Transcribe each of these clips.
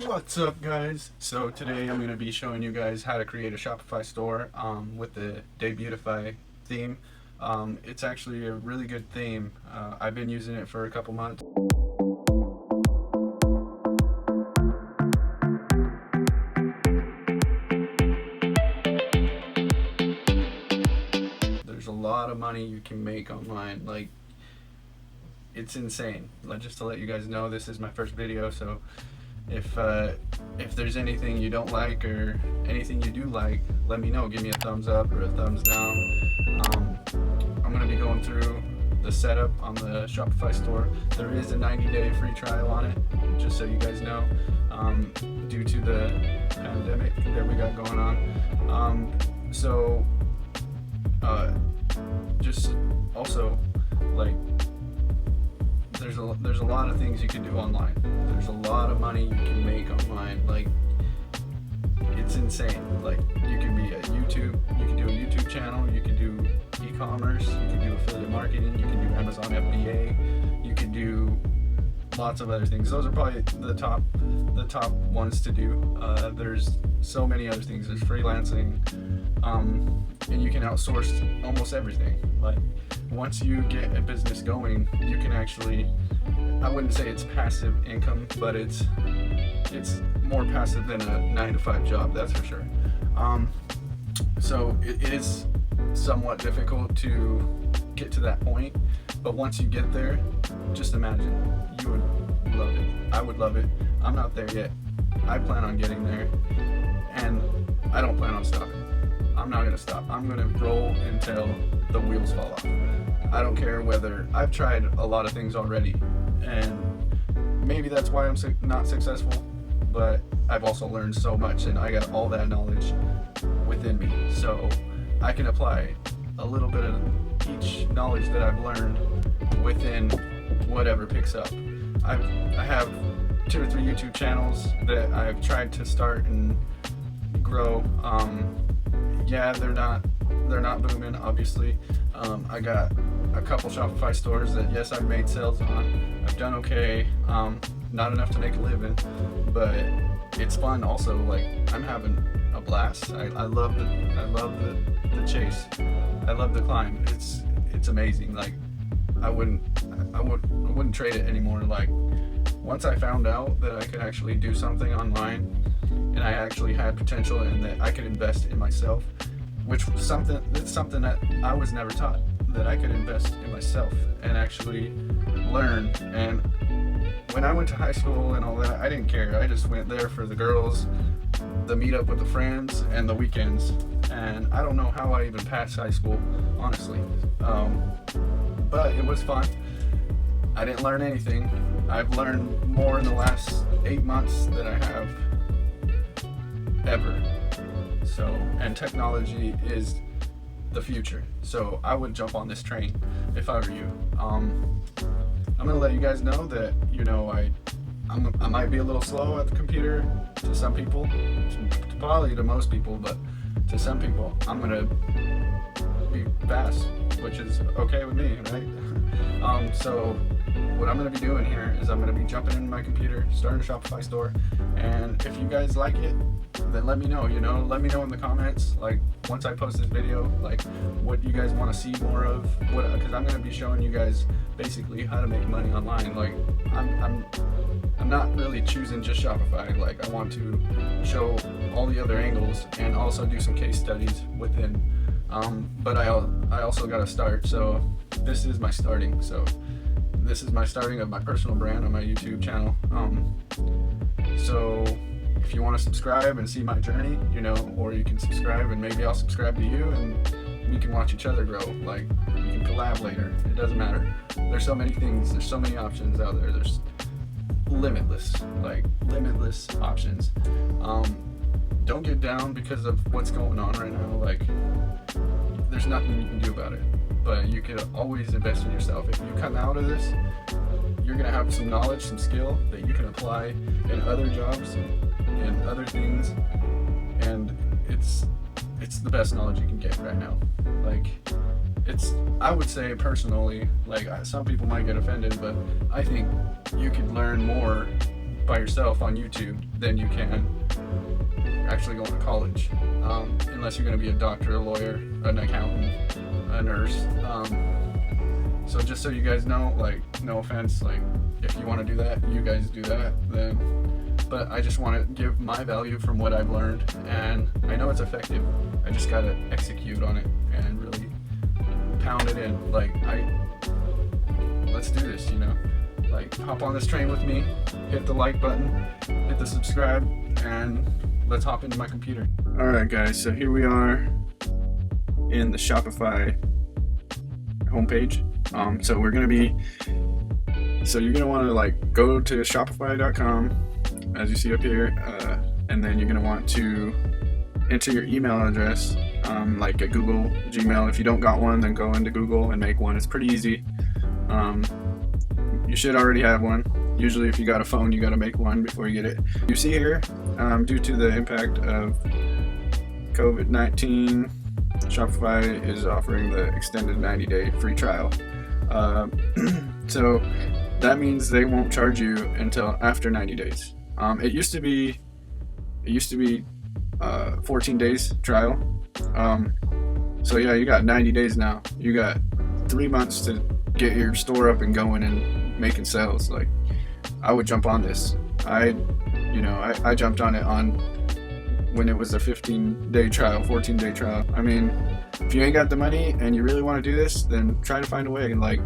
What's up, guys? So today I'm going to be showing you guys how to create a Shopify store with the Debutify theme. It's actually a really good theme. I've been using it for a couple months. There's a lot of money you can make online. Like, it's insane. Just to let you guys know, this is my first video, so if there's anything you don't like or anything you do like, let me know. Give me a thumbs up or a thumbs down. I'm going to be going through the setup on the Shopify store. There is a 90-day free trial on it, just so you guys know, due to the pandemic that we got going on. Just also, like, there's a lot of things you can do online. There's a lot of money you can make online. Like, it's insane. Like, you can be a YouTube, you can do a YouTube channel, you can do e-commerce, you can do affiliate marketing, you can do Amazon FBA, you can do lots of other things. Those are probably the top ones to do. There's so many other things. There's freelancing, and you can outsource almost everything. Like, once you get a business going, you can actually, I wouldn't say it's passive income, but it's more passive than a 9-to-5 job, that's for sure. So it is somewhat difficult to get to that point, but once you get there, just imagine, you would love it. I would love it. I'm not there yet. I plan on getting there, and I don't plan on stopping. I'm not gonna stop. I'm gonna roll until the wheels fall off. I don't care whether, I've tried a lot of things already, and maybe that's why I'm not successful, but I've also learned so much, and I got all that knowledge within me, so I can apply a little bit of each knowledge that I've learned within whatever picks up. I have 2 or 3 YouTube channels that I've tried to start and grow. Yeah, they're not booming, obviously. I got a couple Shopify stores that, yes, I've made sales on. I've done okay. Not enough to make a living, but it's fun also. Like, I'm having a blast. I love the chase. I love the climb. It's amazing. Like, I wouldn't trade it anymore. Like, once I found out that I could actually do something online, and I actually had potential, and that I could invest in myself, which was something that I was never taught, that I could invest in myself and actually learn. And when I went to high school and all that, I didn't care. I just went there for the girls, the meet up with the friends, and the weekends. And I don't know how I even passed high school, honestly. But it was fun. I didn't learn anything. I've learned more in the last 8 months than I have ever. So, and technology is the future. So I would jump on this train if I were you. I'm gonna let you guys know that, you know, I might be a little slow at the computer to some people, probably to most people, but to some people I'm gonna be fast, which is okay with me, right? So what I'm going to be doing here is I'm going to be jumping into my computer, starting a Shopify store, and if you guys like it, then let me know, let me know in the comments, like, once I post this video, like, what you guys want to see more of, because I'm going to be showing you guys basically how to make money online. Like, I'm not really choosing just Shopify. Like, I want to show all the other angles and also do some case studies within, but I also got to start, so this is my starting. So this is my starting of my personal brand on my YouTube channel. So if you want to subscribe and see my journey, or you can subscribe and maybe I'll subscribe to you and we can watch each other grow. Like, we can collab later. It doesn't matter. There's so many things. There's so many options out there. There's limitless options. Don't get down because of what's going on right now. Like, there's nothing you can do about it. But you can always invest in yourself. If you come out of this, you're gonna have some knowledge, some skill that you can apply in other jobs and other things, and it's the best knowledge you can get right now. Like, I would say personally, like, some people might get offended, but I think you could learn more by yourself on YouTube than you can actually going to college, unless you're going to be a doctor, a lawyer, an accountant, a nurse. So just so you guys know, like, no offense, like, if you want to do that, you guys do that, then, but I just want to give my value from what I've learned, and I know it's effective. I just got to execute on it and really pound it in. Like, let's do this, you know, like, hop on this train with me, hit the like button, hit the subscribe, and let's hop into my computer. All right, guys, so here we are in the Shopify homepage. So we're gonna be, so you're gonna want to like go to shopify.com, as you see up here, and then you're gonna want to enter your email address, like a Google Gmail. If you don't got one, then go into Google and make one. It's pretty easy. You should already have one. Usually if you got a phone, you got to make one before you get it. You see here, due to the impact of COVID-19, Shopify is offering the extended 90-day free trial. So that means they won't charge you until after 90 days. It used to be 14 days trial. So yeah, you got 90 days now. You got 3 months to get your store up and going and making sales. Like, I would jump on this. I jumped on it when it was a 15-day trial, 14-day trial. I mean, if you ain't got the money and you really want to do this, then try to find a way. And like,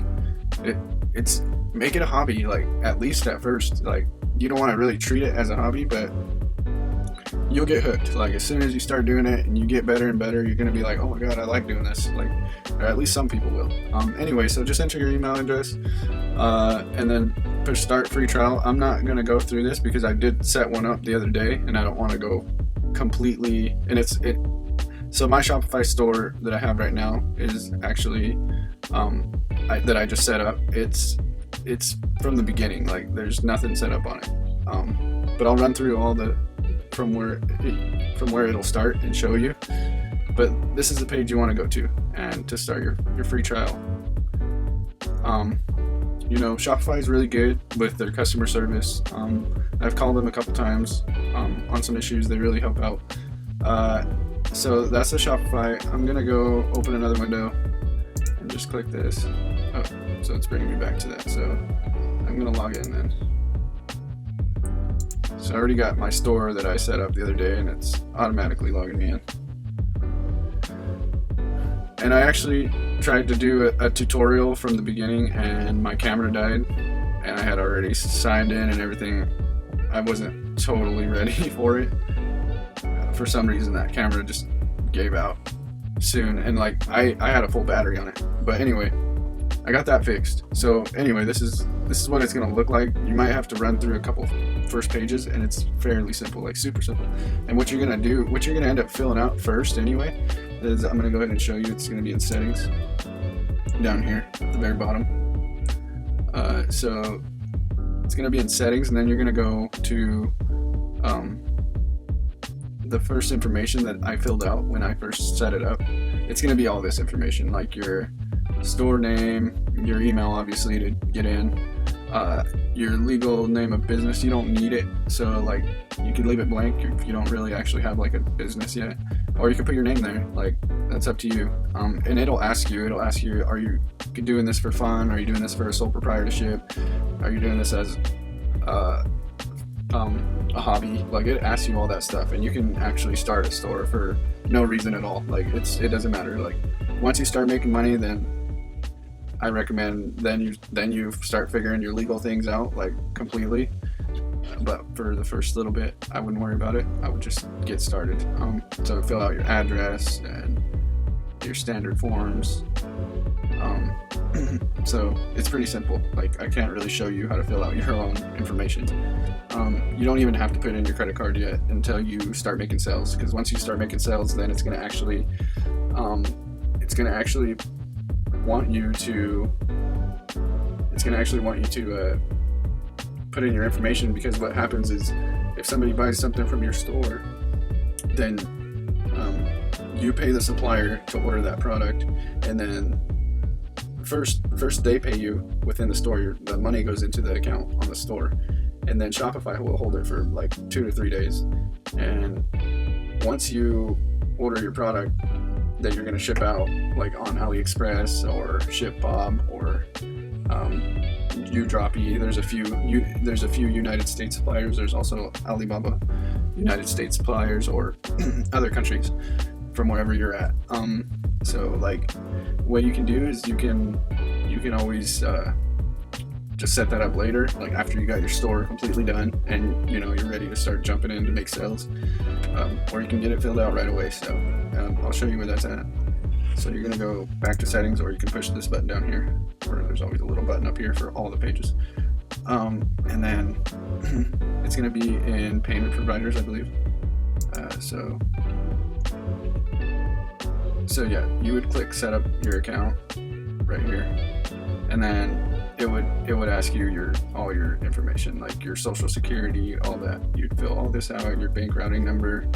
it's make it a hobby. Like, at least at first, like, you don't want to really treat it as a hobby, but you'll get hooked. Like, as soon as you start doing it and you get better and better, you're gonna be like, oh my god, I like doing this. Like, or at least some people will. Anyway, so just enter your email address, and then push start free trial. I'm not gonna go through this because I did set one up the other day, and I don't want to go completely. And so my Shopify store that I have right now is actually that I just set up. It's from the beginning. Like, there's nothing set up on it. But I'll run through all the from where it'll start and show you. But this is the page you want to go to and to start your free trial. Shopify is really good with their customer service. I've called them a couple times on some issues. They really help out. So that's the Shopify. I'm gonna go open another window and just click this. Oh, so it's bringing me back to that. So I'm gonna log in then. So I already got my store that I set up the other day, and it's automatically logging me in. And I actually tried to do a tutorial from the beginning, and my camera died, and I had already signed in and everything. I wasn't totally ready for it. For some reason, that camera just gave out soon, and like I had a full battery on it. But anyway, I got that fixed. So anyway, this is what it's gonna look like. You might have to run through a couple first pages, and it's fairly simple, like super simple. And what you're gonna end up filling out first anyway, is I'm gonna go ahead and show you. It's gonna be in settings down here at the very bottom. So it's gonna be in settings, and then you're gonna go to the first information that I filled out when I first set it up. It's gonna be all this information, like your store name, your email, obviously, to get in, your legal name of business. You don't need it, so like you could leave it blank if you don't really actually have like a business yet, or you can put your name there. Like, that's up to you. And it'll ask you, are you doing this for fun? Are you doing this for a sole proprietorship? Are you doing this as a hobby? Like, it asks you all that stuff, and you can actually start a store for no reason at all. Like, it doesn't matter. Like, once you start making money, then I recommend then you start figuring your legal things out, like, completely. But for the first little bit, I wouldn't worry about it. I would just get started. So fill out your address and your standard forms. So it's pretty simple. Like, I can't really show you how to fill out your own information. You don't even have to put in your credit card yet until you start making sales, because once you start making sales, then it's going to actually want you to put in your information. Because what happens is, if somebody buys something from your store, then you pay the supplier to order that product, and then first they pay you within the store. The money goes into the account on the store, and then Shopify will hold it for like 2 to 3 days. And once you order your product that you're going to ship out, like on AliExpress or ShipBob or Udroppy, there's a few United States suppliers. There's also Alibaba United States suppliers, or other countries from wherever you're at. So like what you can do is you can always just set that up later, like after you got your store completely done and you're ready to start jumping in to make sales, or you can get it filled out right away. So I'll show you where that's at. So you're going to go back to settings, or you can push this button down here, or there's always a little button up here for all the pages. And then it's going to be in payment providers, I believe. So yeah, you would click set up your account right here, and then it would ask you all your information, like your social security, all that. You'd fill all this out, your bank routing number,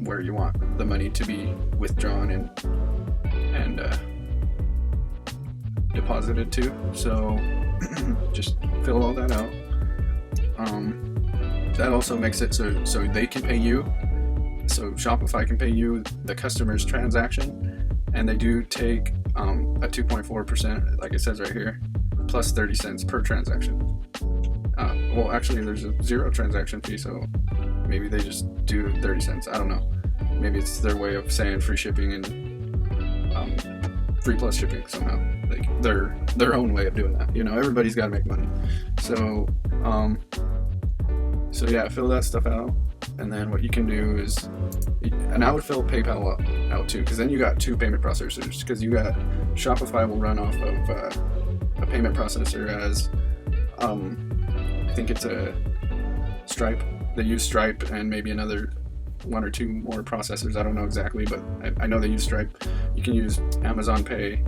where you want the money to be withdrawn and deposited to. So just fill all that out. That also makes it so they can pay you. So Shopify can pay you the customer's transaction, and they do take a 2.4%, like it says right here, plus 30 cents per transaction. Well, actually, there's a 0 transaction fee, so maybe they just do 30 cents. I don't know. Maybe it's their way of saying free shipping and free plus shipping somehow. Like their own way of doing that. Everybody's got to make money. So yeah, fill that stuff out. And then what you can do is, and I would fill PayPal out too, because then you got 2 payment processors. Because you got Shopify will run off of a payment processor as, I think it's a Stripe. They use Stripe and maybe another 1 or 2 more processors. I don't know exactly, but I know they use Stripe. You can use Amazon Pay,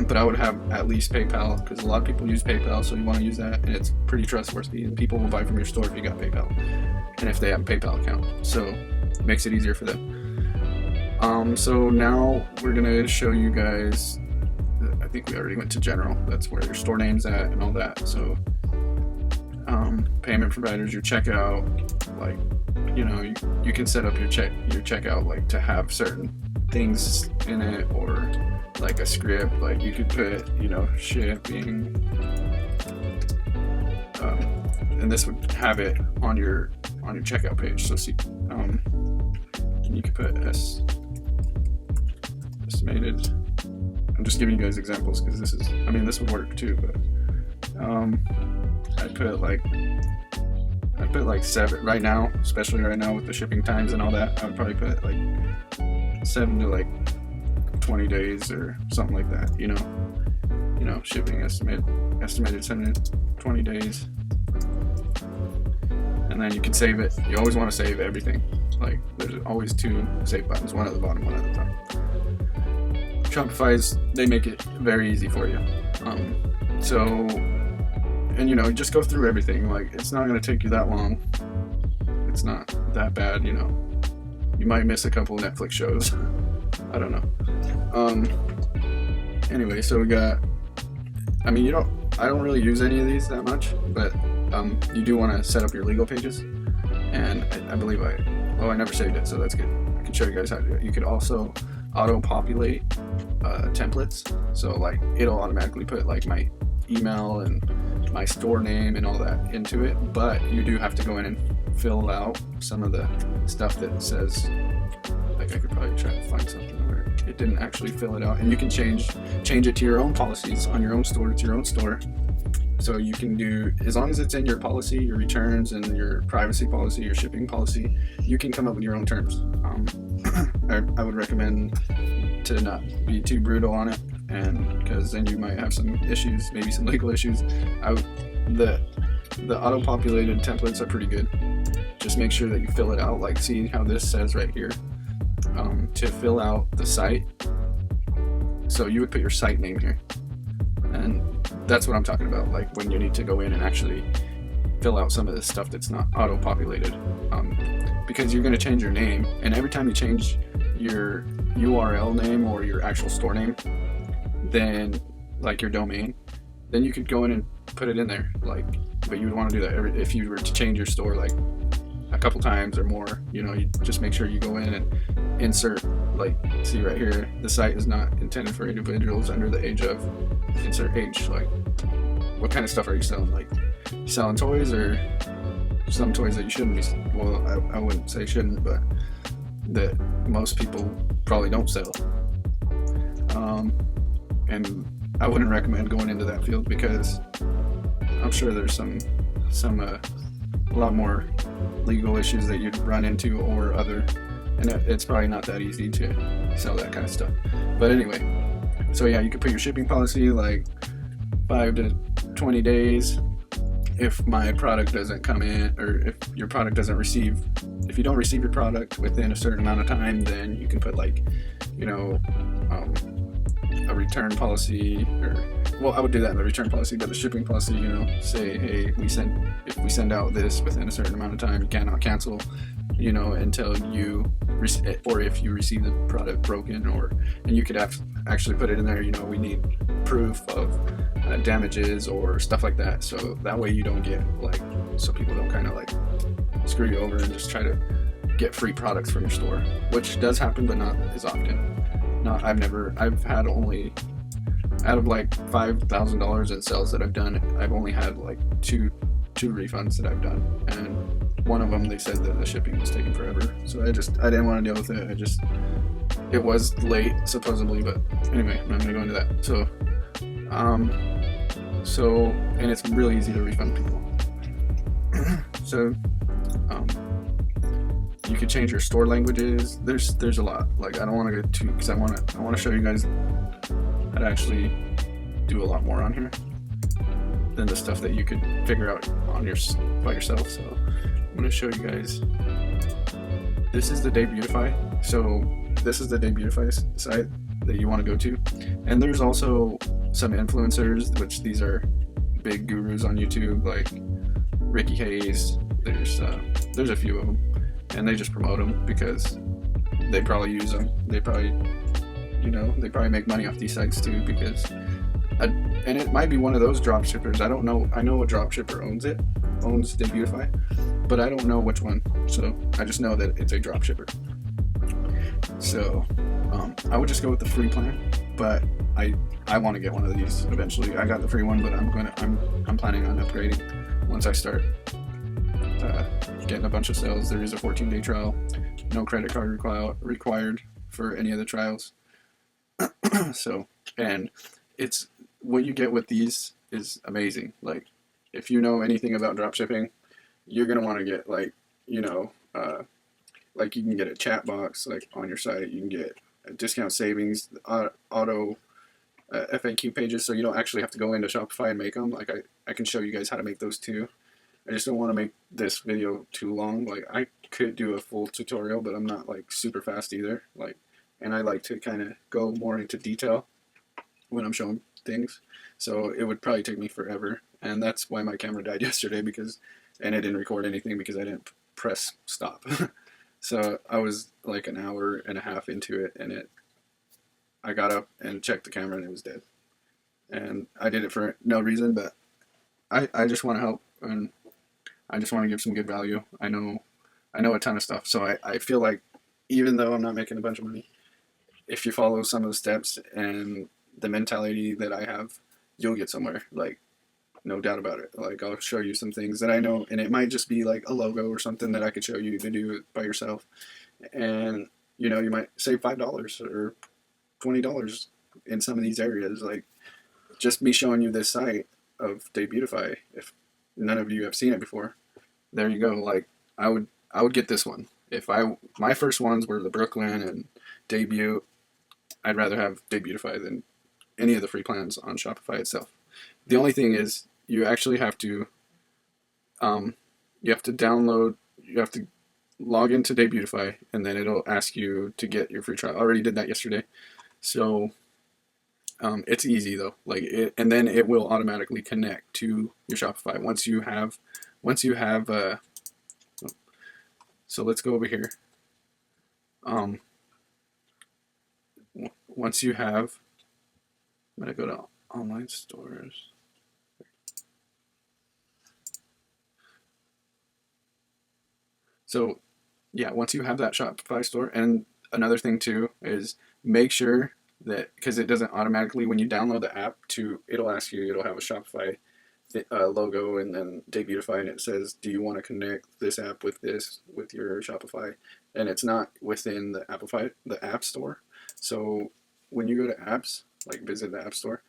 but I would have at least PayPal, because a lot of people use PayPal, so you want to use that, and it's pretty trustworthy, and people will buy from your store if you got PayPal, and if they have a PayPal account, so it makes it easier for them. So now we're going to show you guys, I think we already went to general, that's where your store name's at and all that. So payment providers, your checkout, like you can set up your checkout like to have certain things in it, or like a script, like you could put shipping, and this would have it on your checkout page. So see, and you could put estimated. I'm just giving you guys examples because this would work too, but I'd put like 7 right now, especially right now with the shipping times and all that. I would probably put like 7 to like 20 days or something like that. Shipping estimated 7 to 20 days, and then you can save it. You always want to save everything. Like there's always 2 save buttons, one at the bottom, one at the top. Shopify's, they make it very easy for you. And just go through everything. Like it's not going to take you that long. It's not that bad. You might miss a couple of Netflix shows. I don't know. Anyway, so we got, I don't really use any of these that much, but you do want to set up your legal pages. And I believe I never saved it, so that's good. I can show you guys how to do it. You could also auto-populate templates. So like it'll automatically put like my email and my store name and all that into it, but you do have to go in and fill out some of the stuff that says, like I could probably try to find something where it didn't actually fill it out, and you can change it to your own policies on your own store. It's your own store, so you can do, as long as it's in your policy, your returns and your privacy policy, your shipping policy, you can come up with your own terms. I would recommend to not be too brutal on it, and because then you might have some issues, maybe some legal issues. The auto-populated templates are pretty good. Just make sure that you fill it out, like see how this says right here, to fill out the site. So you would put your site name here, and that's what I'm talking about, like when you need to go in and actually fill out some of this stuff that's not auto-populated, because you're going to change your name, and every time you change your URL name or your actual store name, then like your domain, then you could go in and put it in there. Like, but you would want to do that if you were to change your store like a couple times or more. You just make sure you go in and insert, like, see right here, the site is not intended for individuals under the age of, insert age. Like, what kind of stuff are you selling? Like, you selling toys, or some toys that you shouldn't be, well, I wouldn't say shouldn't, but that most people probably don't sell. And I wouldn't recommend going into that field, because I'm sure there's some a lot more legal issues that you'd run into, or other, and it's probably not that easy to sell that kind of stuff. But anyway, so yeah, you could put your shipping policy like 5 to 20 days. If my product doesn't come in, or if your product doesn't receive, if you don't receive your product within a certain amount of time, then you can put, like, a return policy, or, well, I would do that in the return policy, but the shipping policy, say, hey, if we send out this within a certain amount of time, you cannot cancel, until you, or if you receive the product broken, and you could actually put it in there, we need proof of damages or stuff like that, so that way you don't get, like, so people don't kind of like screw you over and just try to get free products from your store, which does happen, but not as often. I've had only, out of like $5,000 in sales that I've done, I've only had like two refunds that I've done, and one of them, they said that the shipping was taking forever, so I didn't want to deal with it. It was late supposedly, but anyway, I'm not going to go into that. So and it's really easy to refund people. So you could change your store languages. There's a lot. Like, I don't want to go too, because I want to show you guys how to actually do a lot more on here than the stuff that you could figure out by yourself. So I'm going to show you guys. This is the Debutify. So this is the Debutify site that you want to go to, and there's also some influencers, which these are big gurus on YouTube, like Ricky Hayes. There's a few of them, and they just promote them because they probably use them. They probably make money off these sites too, because and it might be one of those drop shippers. I don't know. I know a drop shipper owns Debutify, but I don't know which one. So I just know that it's a drop shipper. So I would just go with the free plan, but I want to get one of these eventually. I got the free one, but I'm planning on upgrading once I start getting a bunch of sales. There is a 14-day trial, no credit card required for any of the trials. So, and it's what you get with these is amazing. Like, if you know anything about dropshipping, you're gonna want to get, like, like, you can get a chat box, like, on your site. You can get discount savings, auto FAQ pages, so you don't actually have to go into Shopify and make them. Like, I can show you guys how to make those too. I just don't want to make this video too long. Like, I could do a full tutorial, but I'm not, like, super fast either. Like, and I like to kind of go more into detail when I'm showing things. So it would probably take me forever, and that's why my camera died yesterday, and it didn't record anything because I didn't press stop. So I was like an hour and a half into it, and I got up and checked the camera, and it was dead. And I did it for no reason, but I just want to help, and I just want to give some good value. I know a ton of stuff, so I feel like, even though I'm not making a bunch of money, if you follow some of the steps and the mentality that I have, you'll get somewhere. Like, no doubt about it. Like, I'll show you some things that I know, and it might just be like a logo or something that I could show you to do it by yourself. And, you might save $5 or $20 in some of these areas. Like, just me showing you this site of Debutify, if none of you have seen it before, there you go. Like, I would get this one. My first ones were the Brooklyn and Debut. I'd rather have Debutify than any of the free plans on Shopify itself. The only thing is, you actually have to log into Debutify, and then it'll ask you to get your free trial. I already did that yesterday. So it's easy though. And then it will automatically connect to your Shopify once you have so let's go over here. Once you have, I'm gonna go to online stores. So yeah, once you have that Shopify store, and another thing too is make sure that, because it doesn't automatically, when you download the app, it'll ask you, it'll have a Shopify logo and then Debutify, and it says, do you want to connect this app with your Shopify? And it's not within the app store. So when you go to apps, like visit the app store,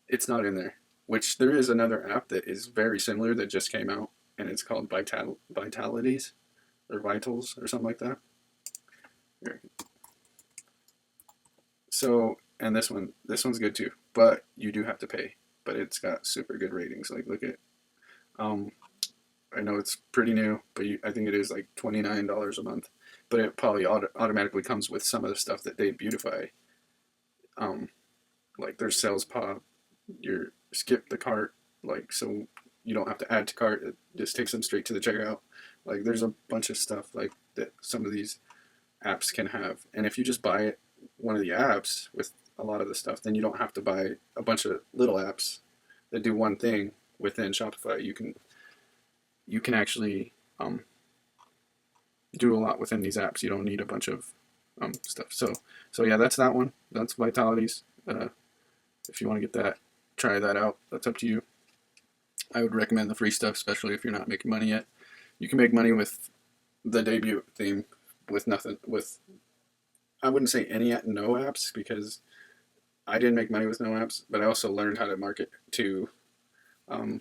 it's not in there. Which there is another app that is very similar that just came out, and it's called Vitalities or Vitals or something like that. Here. So, and this one's good too, but you do have to pay. But it's got super good ratings. Like, look at, um, I know it's pretty new, but I think it is like $29 a month. But it probably automatically comes with some of the stuff that they beautify. Um, like their sales pop, your skip the cart, like so you don't have to add to cart. It just takes them straight to the checkout. Like there's a bunch of stuff like that some of these apps can have. And if you just buy one of the apps with a lot of the stuff, then you don't have to buy a bunch of little apps that do one thing within Shopify. You can actually do a lot within these apps. You don't need a bunch of stuff. So yeah, that's that one. That's Vitalities. If you want to get that, try that out. That's up to you. I would recommend the free stuff, especially if you're not making money yet. You can make money with the debut theme with nothing. I wouldn't say no apps, because I didn't make money with no apps, but I also learned how to market to. And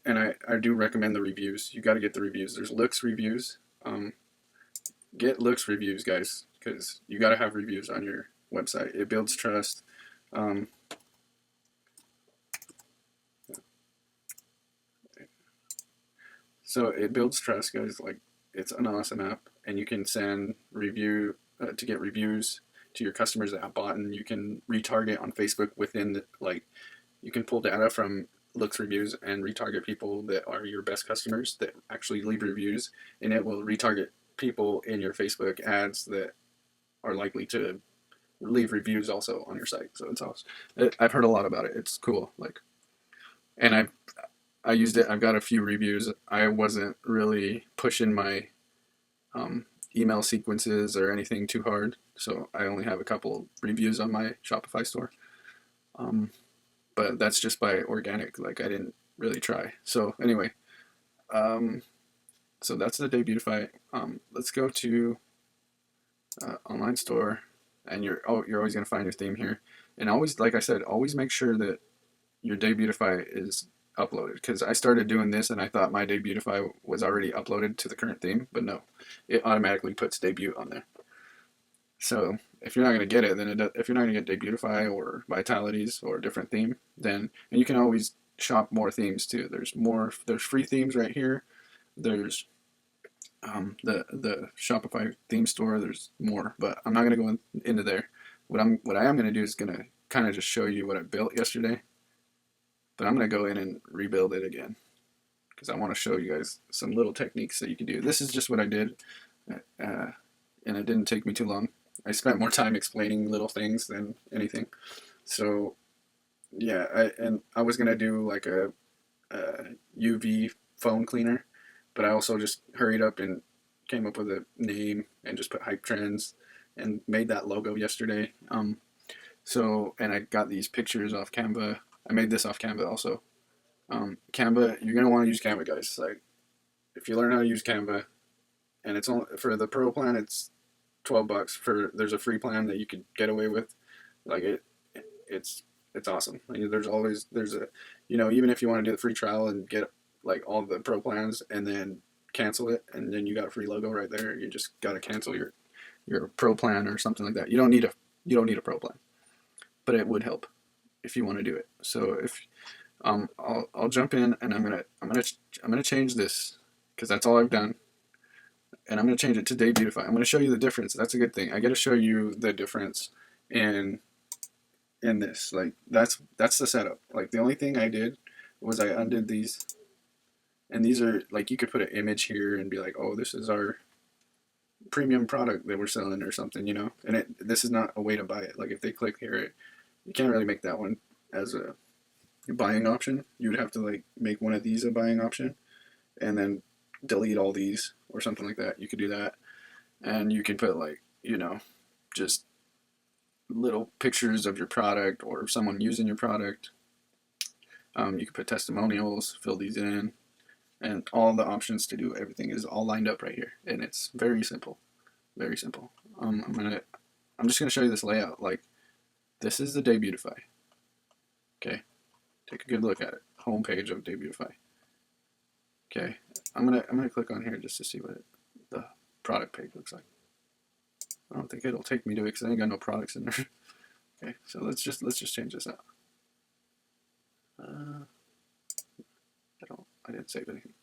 I do recommend the reviews. You got to get the reviews. There's looks reviews. Get looks reviews, guys, because you got to have reviews on your website. It builds trust. So it builds trust, guys. Like, it's an awesome app, and you can send to get reviews to your customers that have bought, and you can retarget on Facebook you can pull data from looks reviews and retarget people that are your best customers that actually leave reviews, and it will retarget people in your Facebook ads that are likely to leave reviews also on your site. So it's awesome. I've heard a lot about it. It's cool. And I used it. I've got a few reviews. I wasn't really pushing my email sequences or anything too hard, so I only have a couple reviews on my Shopify store. But that's just by organic. Like, I didn't really try. So anyway, so that's the Debutify. Let's go to online store, and you're always gonna find your theme here. And always, like I said, always make sure that your Debutify is uploaded, because I started doing this and I thought my Debutify was already uploaded to the current theme, but no, it automatically puts Debut on there. So if you're not going to get it, then if you're not going to get Debutify or Vitalities or a different theme, and you can always shop more themes too. There's free themes right here. There's the Shopify theme store. There's more, but I'm not going to go into there. What I am going to do is going to kind of just show you what I built yesterday. But I'm going to go in and rebuild it again, because I want to show you guys some little techniques that you can do. This is just what I did, and it didn't take me too long. I spent more time explaining little things than anything. So yeah, I was going to do like a UV phone cleaner, but I also just hurried up and came up with a name and just put Hype Trends and made that logo yesterday. And I got these pictures off Canva. I made this off Canva also. Canva, you're gonna want to use Canva, guys. Like, if you learn how to use Canva, and it's only for the pro plan, it's $12. There's a free plan that you could get away with. Like, it's awesome. Like, there's a, even if you want to do the free trial and get like all the pro plans and then cancel it, and then you got a free logo right there. You just gotta cancel your pro plan or something like that. You don't need a pro plan, but it would help if you want to do it. So if I'll jump in, and I'm gonna change this, because that's all I've done, and I'm gonna change it to Debutify. I'm gonna show you the difference. That's a good thing. I got to show you the difference in this. Like, that's the setup. Like, the only thing I did was I undid these, and these are like, you could put an image here and be like, oh, this is our premium product that we're selling or something, and this is not a way to buy it. Like, if they click here, you can't really make that one as a buying option. You would have to like make one of these a buying option, and then delete all these or something like that. You could do that, and you can put like, just little pictures of your product or someone using your product. You can put testimonials, fill these in, and all the options to do everything is all lined up right here, and it's very simple, very simple. I'm just gonna show you this layout. Like, this is the Debutify. Okay, take a good look at it. Home page of Debutify. Okay, I'm gonna click on here just to see what the product page looks like. I don't think it'll take me to it because I ain't got no products in there. Okay, so let's just change this out. I didn't save anything.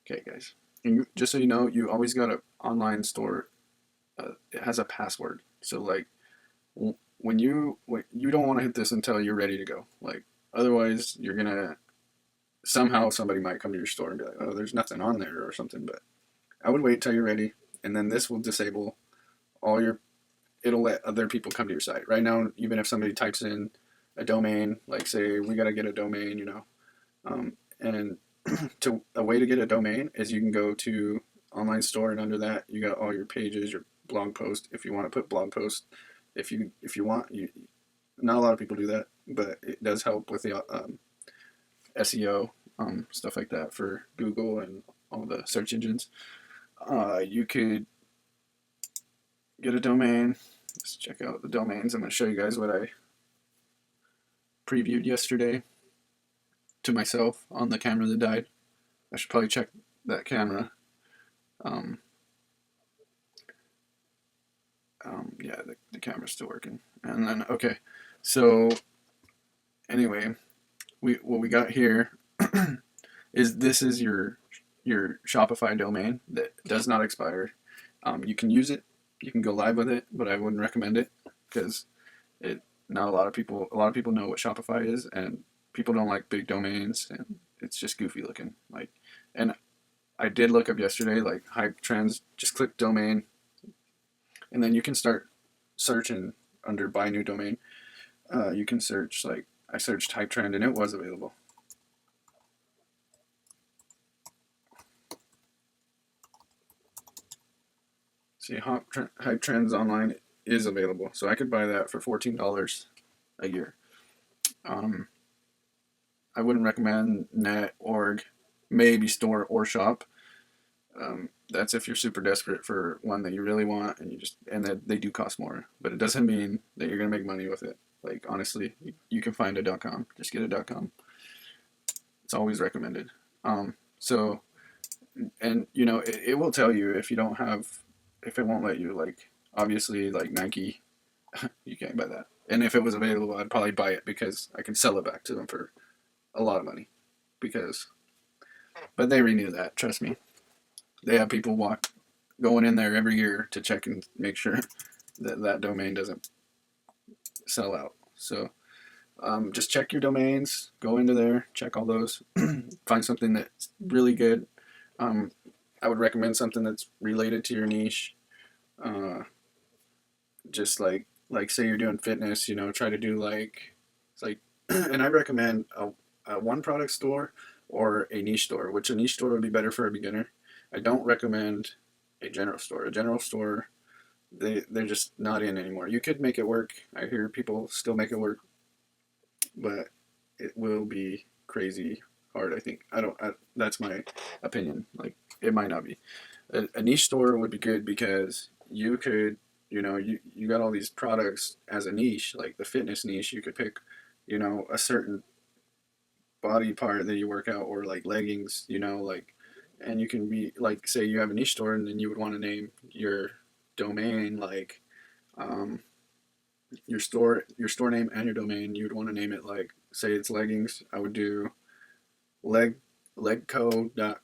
Okay, guys, and just so you know, you always got an online store. It has a password, so like when you don't want to hit this until you're ready to go. Like, otherwise, you're gonna somehow somebody might come to your store and be like, oh, there's nothing on there or something. But I would wait till you're ready, and then this will disable all your. It'll let other people come to your site. Right now, even if somebody types in a domain, like say we got to get a domain, and a way to get a domain is you can go to online store, and under that you got all your pages, your blog post. If you want to put blog post, if you want, not a lot of people do that, but it does help with the SEO, stuff like that for Google and all the search engines. You could get a domain. Let's check out the domains. I'm going to show you guys what I previewed yesterday to myself on the camera that died. I should probably check that camera. Yeah, the camera's still working. And then, okay, so anyway, what we got here is this is your Shopify domain that does not expire. You can use it, you can go live with it, but I wouldn't recommend it because not a lot of people know what Shopify is, and people don't like big domains, and it's just goofy looking. Like, and I did look up yesterday, like hype trends. Just click domain, and then you can start searching under buy new domain. You can search, like I searched hype trend and it was available. See, hype trends online is available, so I could buy that for $14 a year. I wouldn't recommend net, org, maybe store or shop. That's if you're super desperate for one that you really want, and that they do cost more. But it doesn't mean that you're gonna make money with it. Like, honestly, you can find a .com. Just get a .com. It's always recommended. So, and it will tell you if you don't have, if it won't let you. Like, obviously, like Nike, you can't buy that. And if it was available, I'd probably buy it because I can sell it back to them for a lot of money. But they renew that. Trust me. They have people going in there every year to check and make sure that domain doesn't sell out. So just check your domains, go into there, check all those, find something that's really good. I would recommend something that's related to your niche. Just like say you're doing fitness, try to do it's like, and I recommend a one product store or a niche store, which a niche store would be better for a beginner. I don't recommend a general store. A general store, they're just not in anymore. You could make it work. I hear people still make it work, but it will be crazy hard, I think. That's my opinion. Like, it might not be. A niche store would be good because you could, you got all these products as a niche, like the fitness niche. You could pick, a certain body part that you work out, or like leggings, and you can be like, say you have a niche store, and then you would want to name your domain like your store name and your domain. You would want to name it like, say it's leggings. I would do legco.com,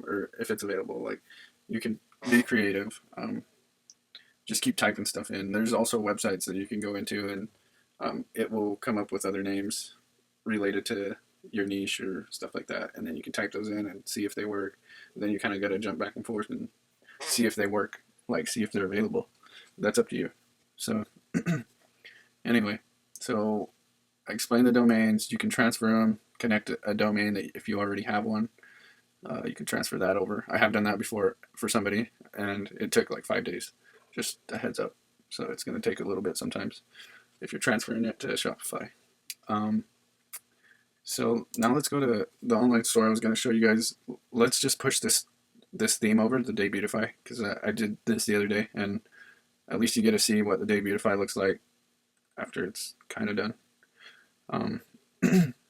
or if it's available. Like, you can be creative. Just keep typing stuff in. There's also websites that you can go into, and it will come up with other names related to your niche or stuff like that, and then you can type those in and see if they work. And then you kind of got to jump back and forth and see if they work, like see if they're available. That's up to you. So anyway, so I explained the domains. You can transfer them, connect a domain that if you already have one. You can transfer that over. I have done that before for somebody, and it took like 5 days. Just a heads up. So it's going to take a little bit sometimes if you're transferring it to Shopify. Um, so now let's go to the online store. I was going to show you guys. Let's just push this theme over, the Debutify, because I did this the other day, and at least you get to see what the Debutify looks like after it's kind of done.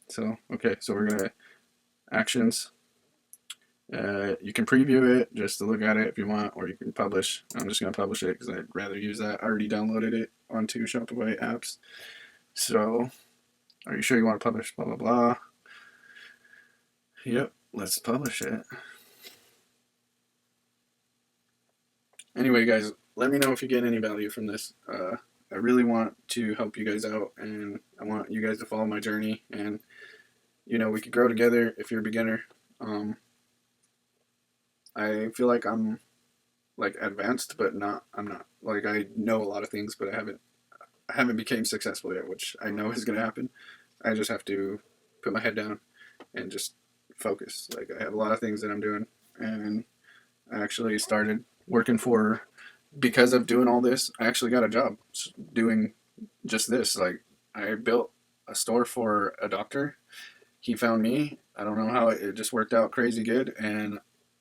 So we're going to actions. You can preview it just to look at it if you want, or you can publish. I'm just going to publish it because I'd rather use that. I already downloaded it onto Shopify apps. So, are you sure you want to publish? Blah, blah, blah. Yep, let's publish it. Anyway, guys, let me know if you get any value from this. I really want to help you guys out, and I want you guys to follow my journey, and, you know, we could grow together if you're a beginner. I feel like I'm like advanced, but I'm not. Like, I know a lot of things, but I haven't became successful yet, which I know is going to happen. I just have to put my head down and just focus. Like, I have a lot of things that I'm doing, and I actually started working because of doing all this, I actually got a job doing just this. Like, I built a store for a doctor. He found me. I don't know how it just worked out crazy good, and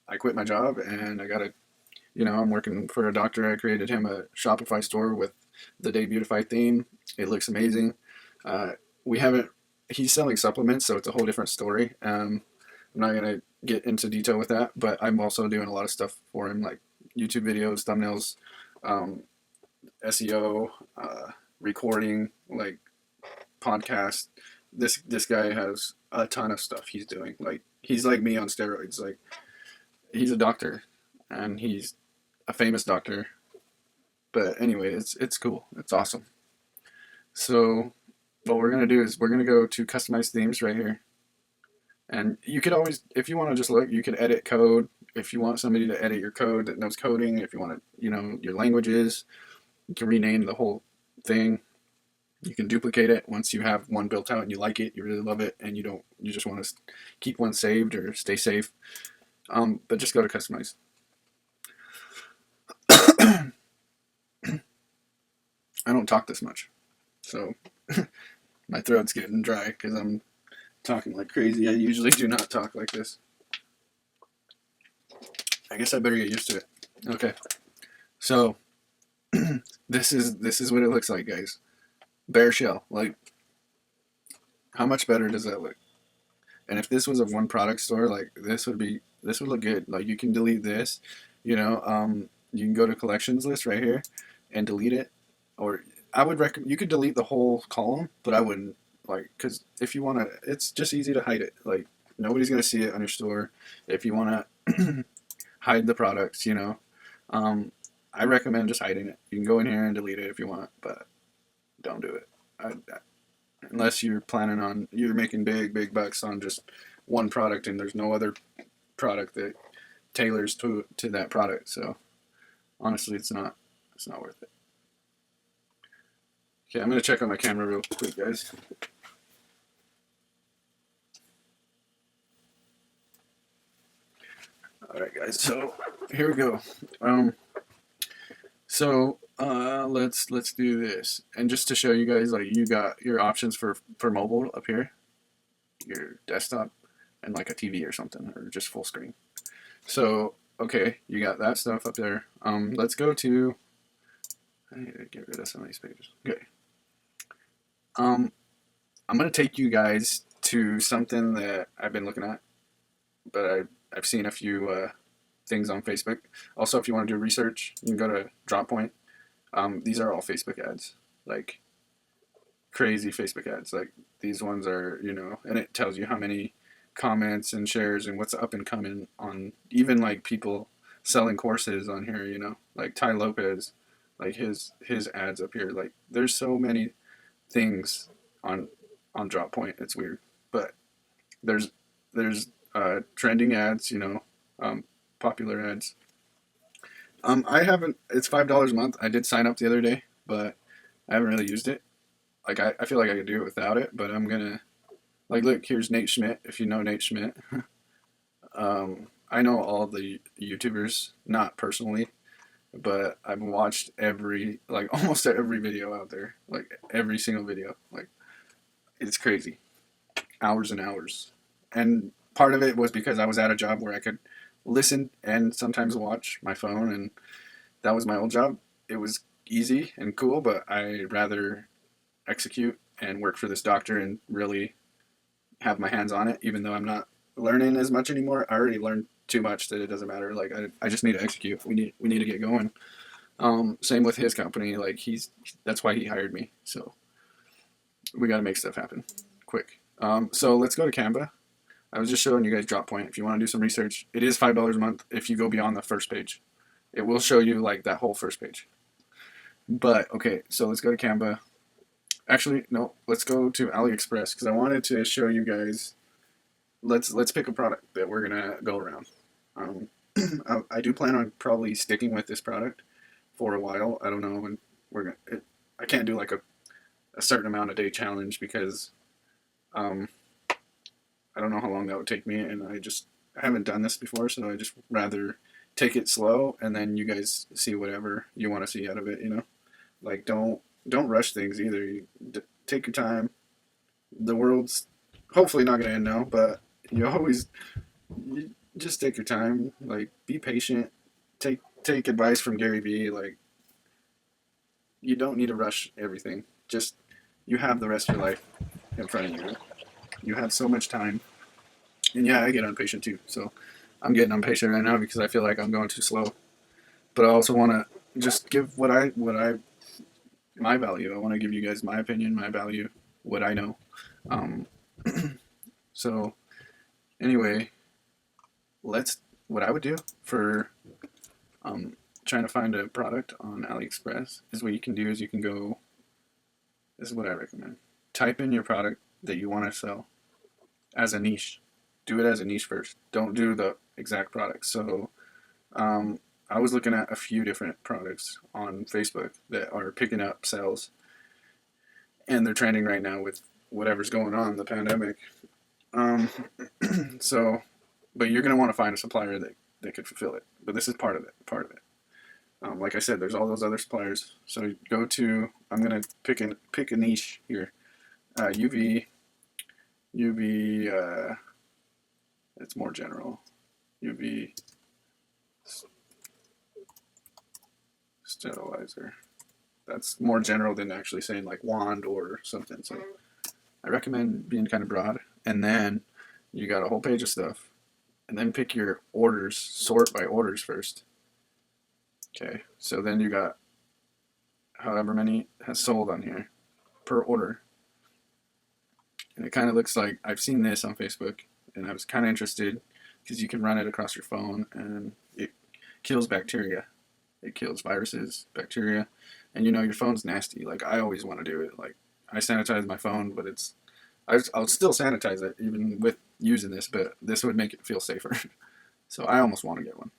I quit my job, and I'm working for a doctor. I created him a Shopify store with the Debutify theme. It looks amazing. He's selling supplements, so it's a whole different story. I'm not going to get into detail with that, but I'm also doing a lot of stuff for him, like YouTube videos, thumbnails, SEO, recording, like podcast. This guy has a ton of stuff he's doing. Like, he's like me on steroids. Like, he's a doctor, and he's a famous doctor. But anyway, it's cool. It's awesome. So what we're gonna do is we're gonna go to customize themes right here. And you could always, if you want to just look, you could edit code. If you want somebody to edit your code that knows coding, if you want to, your languages, you can rename the whole thing. You can duplicate it once you have one built out and you like it, you really love it, and you just want to keep one saved or stay safe. But just go to customize. I don't talk this much, so my throat's getting dry because I'm talking like crazy. I usually do not talk like this. I guess I better get used to it. Okay, so this is what it looks like, guys. Bare shell. Like, how much better does that look? And if this was a one product store, like, this would look good. Like, you can delete this, you can go to collections list right here and delete it. Or I would recommend, you could delete the whole column, but I wouldn't, like, because if you want to, it's just easy to hide it. Like, nobody's going to see it on your store. If you want to hide the products, I recommend just hiding it. You can go in here and delete it if you want, but don't do it. Unless you're planning on, you're making big bucks on just one product and there's no other product that tailors to that product. So honestly, it's not worth it. Okay, I'm going to check on my camera real quick, guys. All right, guys, so here we go. Let's do this. And just to show you guys, like, you got your options for mobile up here, your desktop, and like a TV or something, or just full screen. So, okay, you got that stuff up there. Let's go to, I need to get rid of some of these pages. Okay. I'm going to take you guys to something that I've been looking at, but I've seen a few things on Facebook. Also, if you want to do research, you can go to DropPoint. These are all Facebook ads, like crazy Facebook ads. Like, these ones are, and it tells you how many comments and shares and what's up and coming on, even like people selling courses on here, like Ty Lopez, like his ads up here. Like, there's so many things on DropPoint. It's weird, but there's trending ads, popular ads. I haven't. It's $5 a month. I did sign up the other day, but I haven't really used it. Like, I feel like I could do it without it, but I'm gonna, like, look, here's Nate Schmidt. If you know Nate Schmidt, I know all the YouTubers, not personally, but I've watched almost every video out there, like every single video. Like it's crazy, hours and hours. And part of it was because I was at a job where I could listen and sometimes watch my phone, and that was my old job. It was easy and cool, but I rather execute and work for this doctor and really have my hands on it, even though I'm not learning as much anymore. I already learned too much that it doesn't matter. Like I just need to execute. We need to get going. Same with his company. Like that's why he hired me. So we got to make stuff happen quick. So let's go to Canva. I was just showing you guys drop point. If you want to do some research, it is $5 a month if you go beyond the first page. It will show you like that whole first page. But okay, so let's go to Canva. Actually, no, let's go to AliExpress because I wanted to show you guys. Let's pick a product that we're gonna go around. Um, I do plan on probably sticking with this product for a while. I don't know when we're gonna. I can't do like a certain amount of day challenge because um, I don't know how long that would take me, and I haven't done this before, so I just rather take it slow, and then you guys see whatever you want to see out of it. Like don't rush things either. Take your time. The world's hopefully not gonna end now, but you just take your time. Like be patient. Take advice from Gary Vee. Like you don't need to rush everything. Just you have the rest of your life in front of you. You have so much time. And yeah, I get impatient too. So I'm getting impatient right now because I feel like I'm going too slow. But I also want to just give my value. I want to give you guys my opinion, my value, what I know. Um, so anyway, what I would do for trying to find a product on AliExpress is what you can do is you can go. This is what I recommend. Type in your product that you want to sell as a niche. Do it as a niche first. Don't do the exact product. So I was looking at a few different products on Facebook that are picking up sales, and they're trending right now with whatever's going on, the pandemic. Um, so, but you're going to want to find a supplier that could fulfill it. But this is part of it. Like I said, there's all those other suppliers. So I'm going to pick a niche here. UV, it's more general. UV sterilizer. That's more general than actually saying like wand or something. So I recommend being kind of broad. And then you got a whole page of stuff. And then pick your orders, sort by orders first. Okay, so then you got however many has sold on here per order. And it kind of looks like I've seen this on Facebook, and I was kind of interested because you can run it across your phone and it kills bacteria. It kills viruses, bacteria, and your phone's nasty. Like I always want to do it. Like I sanitize my phone, but I'll still sanitize it even with using this, but this would make it feel safer. So I almost want to get one.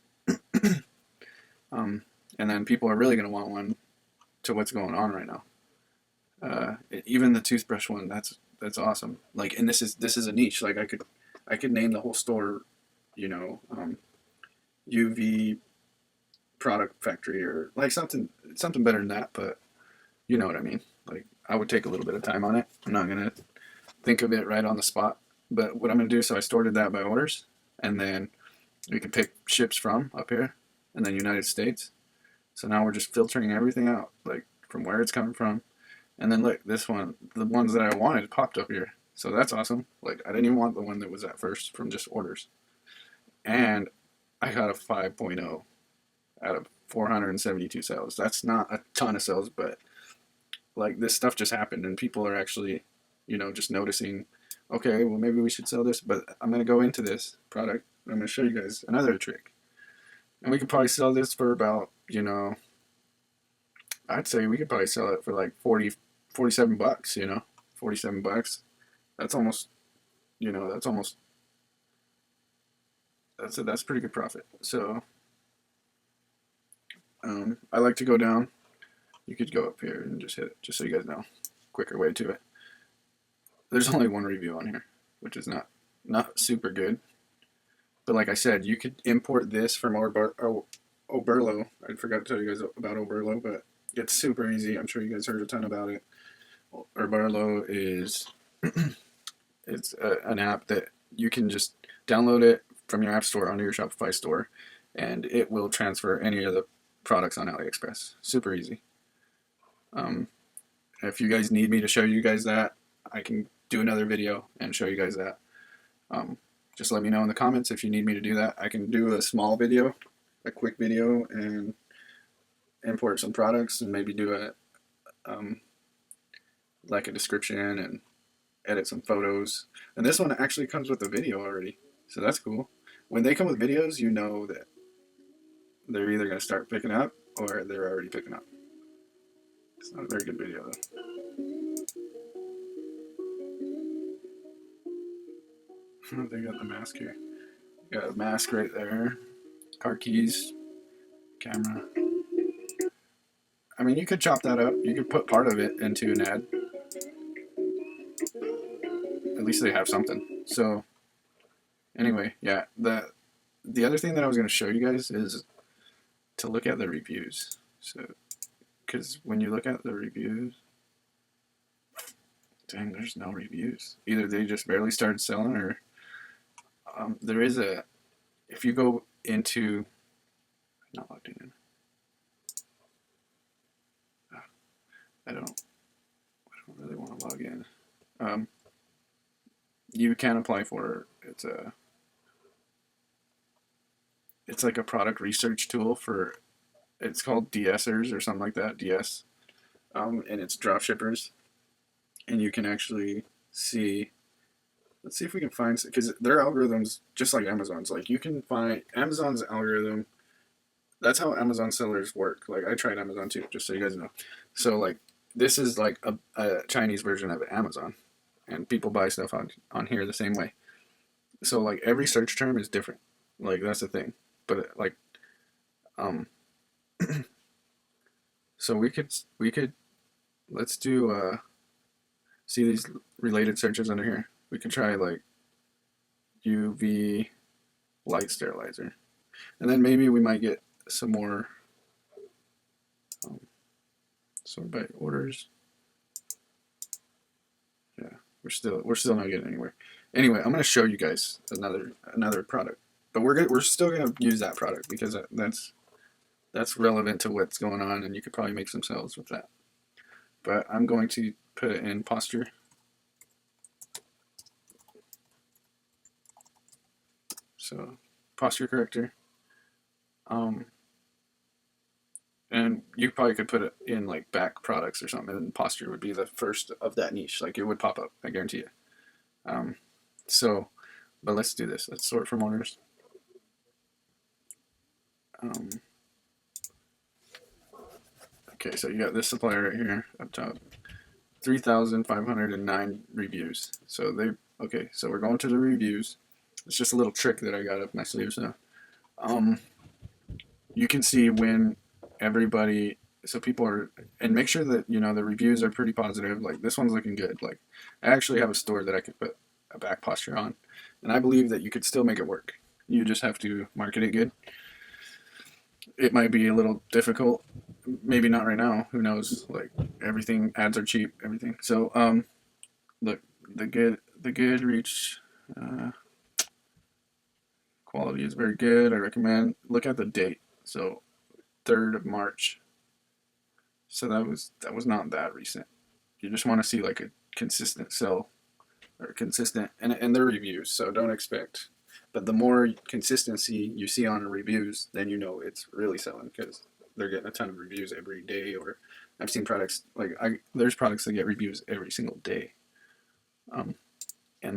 And then people are really going to want one to what's going on right now. Even the toothbrush one, that's awesome. Like, and this is a niche. Like I could name the whole store, UV product factory or like something better than that. But you know what I mean. Like I would take a little bit of time on it. I'm not gonna think of it right on the spot. But what I'm gonna do, so I sorted that by orders, and then we can pick ships from up here, and then United States. So now we're just filtering everything out, like from where it's coming from. And then look, this one, the ones that I wanted popped up here. So that's awesome. Like I didn't even want the one that was at first from just orders. And I got a 5.0 out of 472 sales. That's not a ton of sales, but like this stuff just happened and people are actually, just noticing, okay, well maybe we should sell this, but I'm going to go into this product. I'm going to show you guys another trick. And we could probably sell this for about, I'd say we could probably sell it for like 47 bucks, 47 bucks. That's almost, that's pretty good profit. So, I like to go down. You could go up here and just hit it, just so you guys know. Quicker way to it. There's only one review on here, which is not super good. But like I said, you could import this from Oberlo. I forgot to tell you guys about Oberlo, but it's super easy. I'm sure you guys heard a ton about it. Oberlo is an app that you can just download it from your app store onto your Shopify store, and it will transfer any of the products on AliExpress. Super easy. If you guys need me to show you guys that, I can do another video and show you guys that. Just let me know in the comments if you need me to do that. I can do a small video, a quick video, and import some products and maybe do a like a description and edit some photos. And this one actually comes with a video already, so that's cool. When they come with videos, you know that they're either going to start picking up or they're already picking up. It's not a very good video though. They got the mask here. Got a mask right there. Car keys, camera. I mean, you could chop that up. You could put part of it into an ad. At least they have something. So, anyway, yeah. The other thing that I was going to show you guys is to look at the reviews. So, because when you look at the reviews, dang, there's no reviews. Either they just barely started selling, or there is a. If you go into, not logged in. I don't really want to log in. You can apply for it's like a product research tool for, it's called DSers or something like that, DS, and it's drop shippers, and you can actually see. Let's see if we can find, because their algorithms just like Amazon's. Like you can find Amazon's algorithm. That's how Amazon sellers work. Like I tried Amazon too, just so you guys know. So like this is like a Chinese version of Amazon, and people buy stuff on here the same way. So like every search term is different. Like that's the thing. But like so we could let's do see these related searches under here. We can try like UV light sterilizer, and then maybe we might get some more sort by orders. Yeah, we're still not getting anywhere. Anyway, I'm gonna show you guys another product, but we're still gonna use that product because that's relevant to what's going on, and you could probably make some sales with that. But I'm going to put it in posture. So posture corrector. And you probably could put it in like back products or something, and posture would be the first of that niche. Like it would pop up, I guarantee you. But let's do this. Let's sort from orders. Okay, so you got this supplier right here up top. 3,509 reviews. So so we're going to the reviews. It's just a little trick that I got up my sleeve. So, you can see when everybody, so people are, and make sure that, the reviews are pretty positive. Like this one's looking good. Like I actually have a store that I could put a back posture on, and I believe that you could still make it work. You just have to market it good. It might be a little difficult, maybe not right now, who knows, like everything, ads are cheap, everything. So look, the good reach quality is very good. I recommend, look at the date. So 3rd of March. So that was not that recent. You just want to see like a consistent sell, or consistent, and their reviews. So don't expect, but the more consistency you see on the reviews, then you know it's really selling, because they're getting a ton of reviews every day. Or I've seen products like there's products that get reviews every single day, and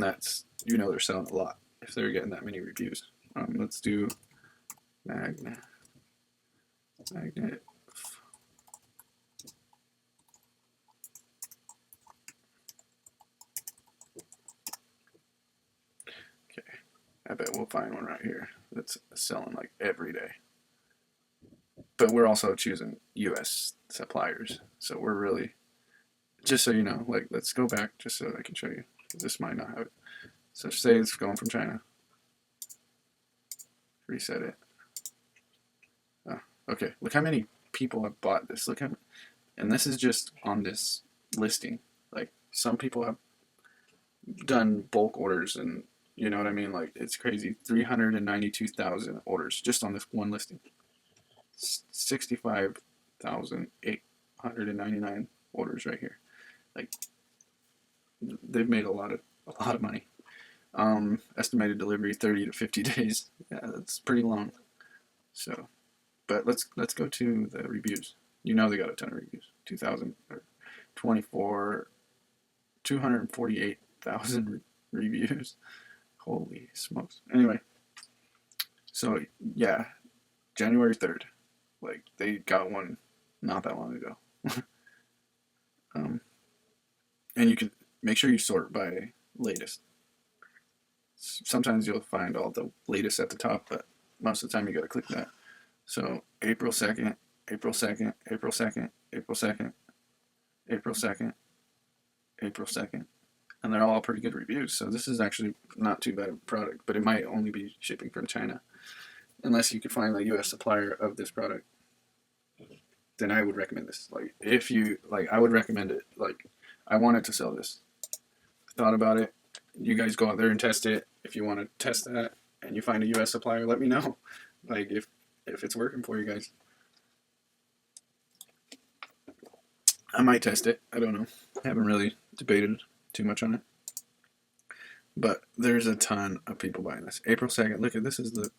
that's, they're selling a lot if they're getting that many reviews. Let's do magnet. Okay, I bet we'll find one right here that's selling like every day. But we're also choosing US suppliers, so we're really, just so you know, like let's go back just so I can show you. This might not have it. So say it's going from China. reset it. Oh, okay, look how many people have bought this. Look how, and this is just on this listing. Like some people have done bulk orders, and you know what I mean. Like it's crazy. 392,000 orders just on this one listing. 65,899 orders right here. Like they've made a lot of money. Estimated delivery 30 to 50 days. Yeah, that's pretty long. So, but let's go to the reviews. You know they got a ton of reviews. 248,000 reviews. Holy smokes. Anyway, so yeah, January 3rd. Like they got one not that long ago. And you can make sure you sort by latest. Sometimes you'll find all the latest at the top, but most of the time you got to click that. So April 2nd, April 2nd, April 2nd, April 2nd, April 2nd, April 2nd. And they're all pretty good reviews. So this is actually not too bad of a product, but it might only be shipping from China. Unless you could find a US supplier of this product, then I would recommend this. Like if you like, I would recommend it. Like I wanted to sell this. Thought about it. You guys go out there and test it. If you want to test that and you find a US supplier, let me know. Like if it's working for you guys. I might test it. I don't know. I haven't really debated too much on it. But there's a ton of people buying this. April 2nd. Look at this is the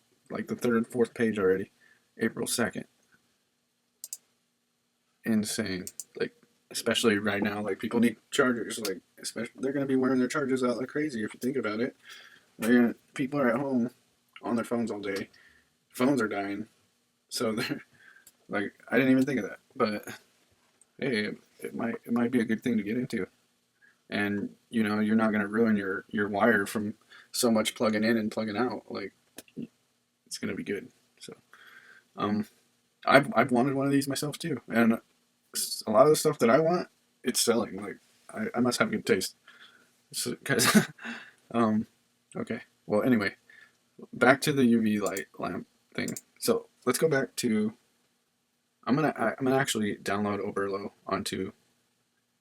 third, fourth page already. April 2nd. Insane. Like especially right now, like people need chargers. Like especially they're gonna be wearing their chargers out like crazy if you think about it. People are at home on their phones all day. Phones are dying. So they're like I didn't even think of that. But hey, it might be a good thing to get into. And you know, you're not gonna ruin your wire from so much plugging in and plugging out. Like it's gonna be good. So I've wanted one of these myself too. And a lot of the stuff that I want, it's selling. Like I must have good taste. Because okay. Well anyway, back to the UV light lamp thing. So let's go back to I'm gonna actually download Oberlo onto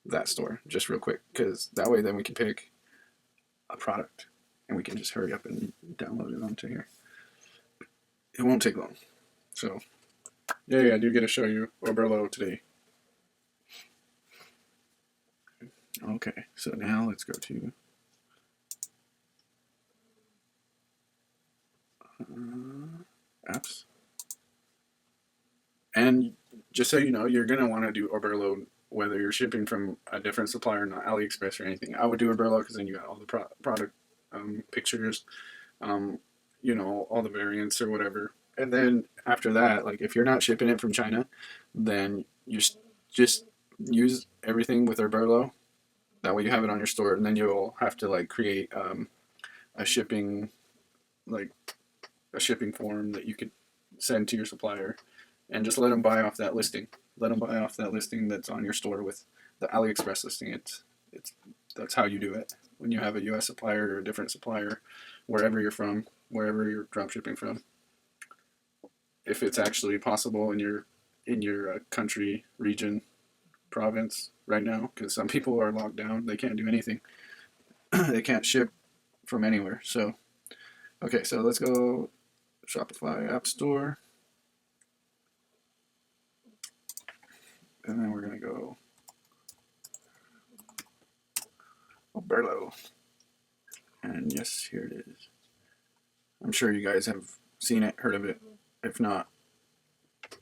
that store just real quick, because that way then we can pick a product and we can just hurry up and download it onto here. It won't take long. So yeah, I do get to show you Oberlo today. Okay, so now let's go to apps. And just so you know, you're going to want to do Oberlo whether you're shipping from a different supplier, not AliExpress or anything. I would do Oberlo because then you got all the product pictures, you know, all the variants or whatever. And then after that, like if you're not shipping it from China, then you just use everything with Oberlo. That way you have it on your store, and then you'll have to like create a shipping form that you could send to your supplier, and just let them buy off that listing. Let them buy off that listing that's on your store with the AliExpress listing. That's how you do it when you have a U.S. supplier or a different supplier, wherever you're from, wherever you're drop shipping from. If it's actually possible in your country, region, province right now, because some people are locked down, they can't do anything. They can't ship from anywhere. So, okay, so let's go Shopify App Store. And then we're going to go Oberlo. And yes, here it is. I'm sure you guys have seen it, heard of it. If not,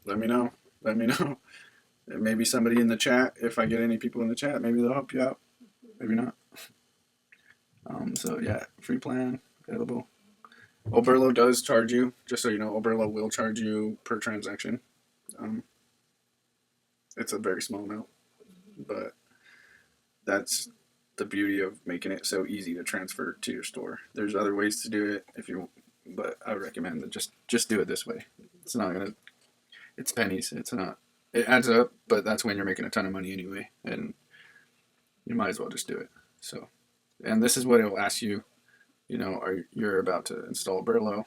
let me know. Let me know. Maybe somebody in the chat, if I get any people in the chat, maybe they'll help you out. Maybe not. So yeah, free plan available. Oberlo does charge you, just so you know, Oberlo will charge you per transaction. It's a very small amount, but that's the beauty of making it so easy to transfer to your store. There's other ways to do it but I would recommend that just do it this way. It's pennies. It adds up, but that's when you're making a ton of money anyway, and you might as well just do it. So, and this is what it will ask you. You know, you're about to install Oberlo,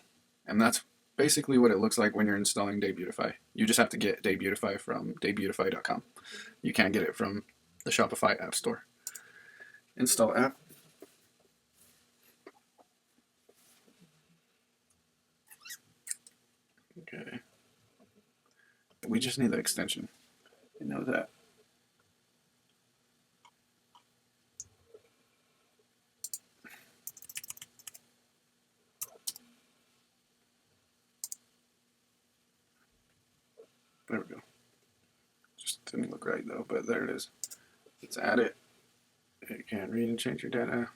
and that's basically what it looks like when you're installing Debutify. You just have to get Debutify from debutify.com. You can't get it from the Shopify App Store. Install app. Okay. We just need the extension. You know that. There we go. Just didn't look right though, but there it is. Let's add it. You can read and change your data.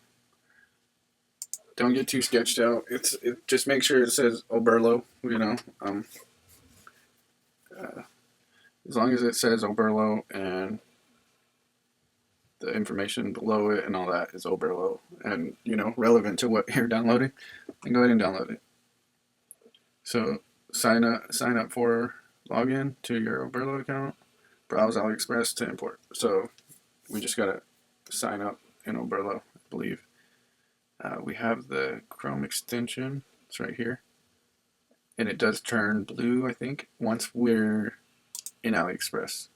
Don't get too sketched out. Just make sure it says Oberlo. As long as it says Oberlo and the information below it and all that is Oberlo and relevant to what you're downloading, then go ahead and download it. So sign up for login to your Oberlo account. Browse AliExpress to import. So we just gotta sign up in Oberlo, I believe. We have the Chrome extension. It's right here, and it does turn blue, I think, once we're in AliExpress.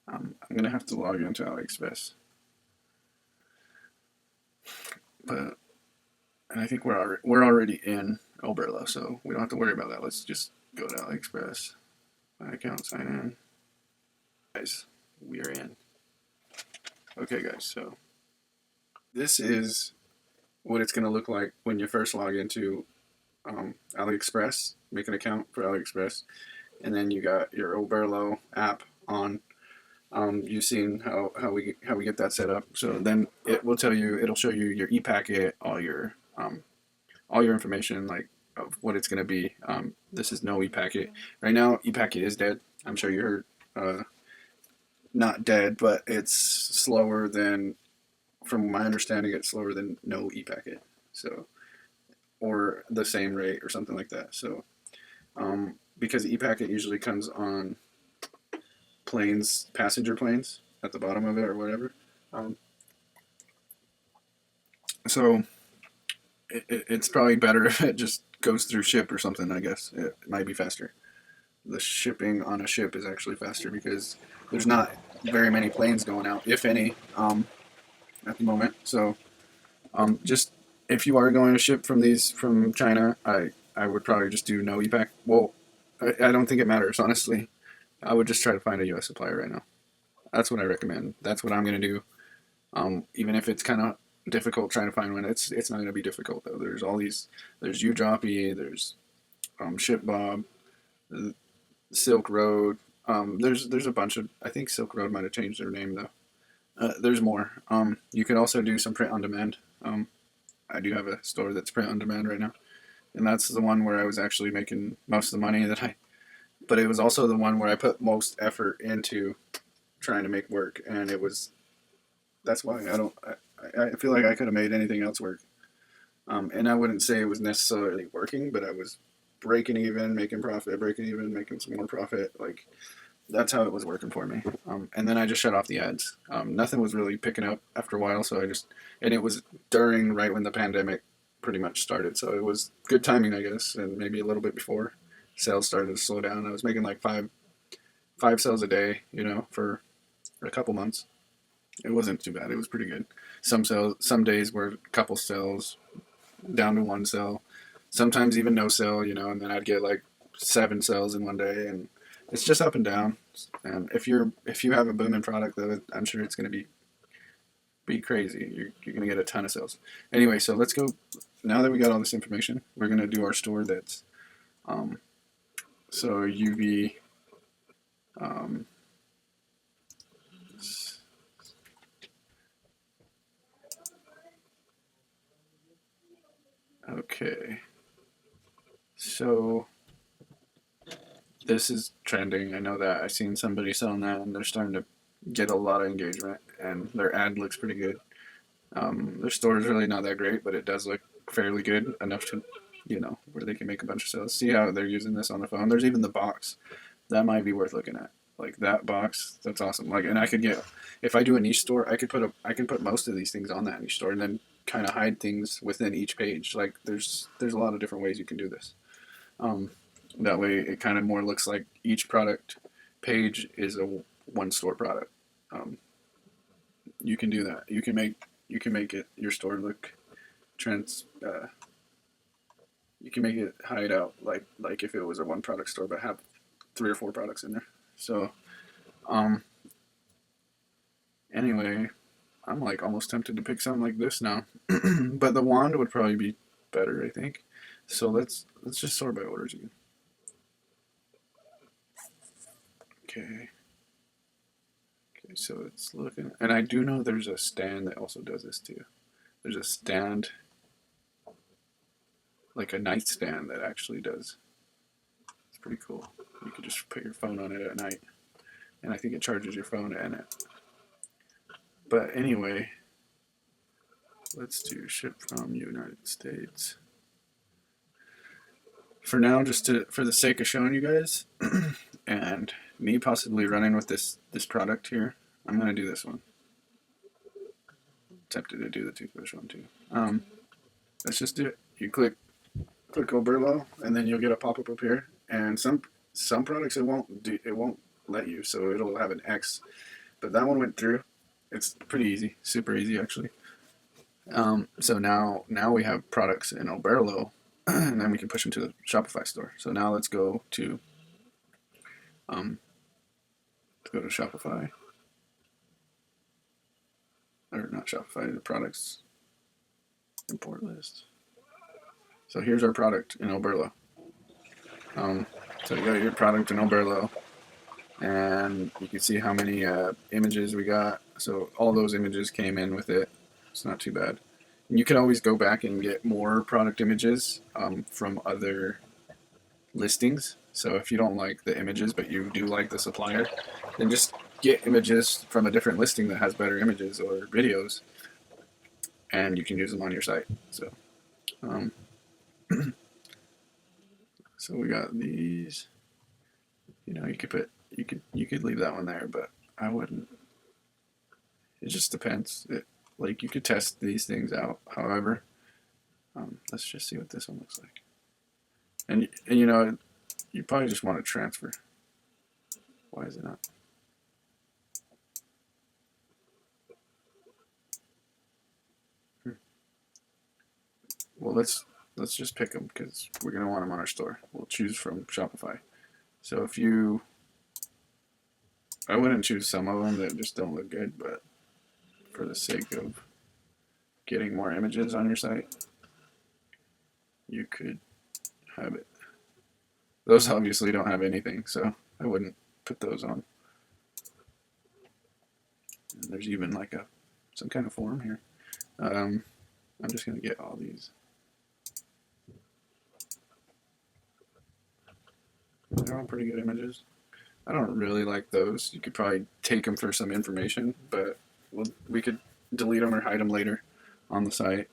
I'm gonna have to log into AliExpress, and I think we're already in Oberlo, so we don't have to worry about that. Let's just go to AliExpress. My account, sign in. Guys, we are in. Okay, guys, so this is what it's going to look like when you first log into AliExpress, make an account for AliExpress, and then you got your Oberlo app on. You've seen how we get that set up. So then it'll show you your ePacket, all your information, like of what it's going to be. This is no ePacket right now. ePacket is dead. I'm sure you heard. Not dead, but it's slower than, from my understanding, it's slower than no ePacket. So, or the same rate or something like that. So, because ePacket usually comes on planes, passenger planes at the bottom of it or whatever. So it's probably better if it just goes through ship or something, I guess. It might be faster. The shipping on a ship is actually faster because there's not very many planes going out, if any, at the moment. So just if you are going to ship from China, I would probably just do no ePack. Well, I don't think it matters, honestly. I would just try to find a U.S. supplier right now. That's what I recommend. That's what I'm going to do. Even if it's kind of difficult trying to find one, it's not going to be difficult though. There's UDroppy, there's ShipBob, Silk Road. There's a bunch of. I think Silk Road might have changed their name though. There's more. You could also do some print on demand. I do have a store that's print on demand right now, and that's the one where I was actually making most of the money But it was also the one where I put most effort into trying to make work, and that's why I feel like I could have made anything else work. And I wouldn't say it was necessarily working, but I was breaking even, making profit, breaking even, making some more profit. Like, that's how it was working for me. And then I just shut off the ads. Nothing was really picking up after a while, and it was right when the pandemic pretty much started. So it was good timing, I guess, and maybe a little bit before sales started to slow down. I was making like five sales a day, for a couple months. It wasn't too bad. It was pretty good. Some days were a couple sales, down to one sale, sometimes even no sale, and then I'd get like 7 sales in one day, and it's just up and down. And if you have a booming product, though, I'm sure it's going to be crazy. You're going to get a ton of sales. Anyway, so let's go. Now that we got all this information, we're going to do our store that's so UV. Okay, so this is trending. I know that. I've seen somebody selling that, and they're starting to get a lot of engagement, and their ad looks pretty good. Their store is really not that great, but it does look fairly good enough to, where they can make a bunch of sales. See how they're using this on the phone. There's even the box. That might be worth looking at. Like that box, that's awesome. Like, and I could if I do a niche store, I could put most of these things on that niche store, and then kind of hide things within each page. Like there's a lot of different ways you can do this. That way it kind of more looks like each product page is a one store product. Um, you can do that. You can make it your store look trans. You can make it hide out like if it was a one product store, but have 3 or 4 products in there. So, um, anyway, I'm like almost tempted to pick something like this now, but the wand would probably be better, I think. So let's just sort by orders again. Okay. Okay, so it's looking, and I do know there's a stand that also does this too. There's a stand, like a nightstand that actually does. It's pretty cool. You could just put your phone on it at night, and I think it charges your phone and it. But anyway, let's do ship from United States. For now, for the sake of showing you guys, and me possibly running with this product here, I'm gonna do this one. Tempted to do the toothbrush one too. Let's just do it. You click Oberlo, and then you'll get a pop up up here. And some products it won't let you, so it'll have an X. But that one went through. It's pretty easy, super easy actually. So now we have products in Oberlo, and then we can push them to the Shopify store. So now let's go to Shopify, or not Shopify, the products import list. So here's our product in Oberlo. So you got your product in Oberlo, and you can see how many images we got. So all those images came in with it. It's not too bad. And you can always go back and get more product images from other listings. So if you don't like the images, but you do like the supplier, then just get images from a different listing that has better images or videos, and you can use them on your site. So, so we got these. You know, you could leave that one there, but I wouldn't. It just depends. Like you could test these things out. However, let's just see what this one looks like. And you know, you probably just want to transfer. Why is it not? Well, let's just pick them because we're gonna want them on our store. We'll choose from Shopify. So if you, I wouldn't choose some of them that just don't look good, but for the sake of getting more images on your site, you could have it. Those obviously don't have anything, so I wouldn't put those on. And there's even like some kind of form here. I'm just gonna get all these. They're all pretty good images. I don't really like those. You could probably take them for some information, but we could delete them or hide them later on the site.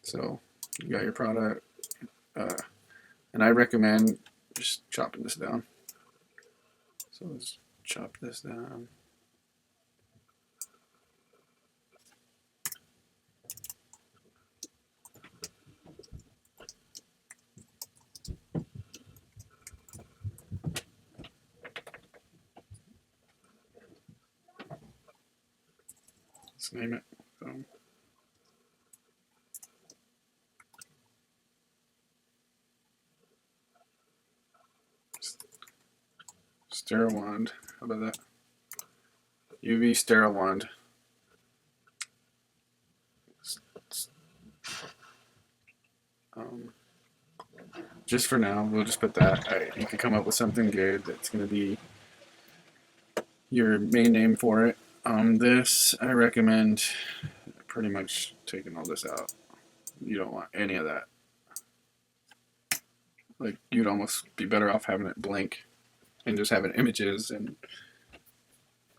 So you got your product, and I recommend just chopping this down. So let's chop this down. Let's name it. Sterile wand. How about that? UV sterile wand. Just for now, we'll just put that. You can come up with something good that's going to be your main name for it. This, I recommend pretty much taking all this out. You don't want any of that. Like, you'd almost be better off having it blank and just having images and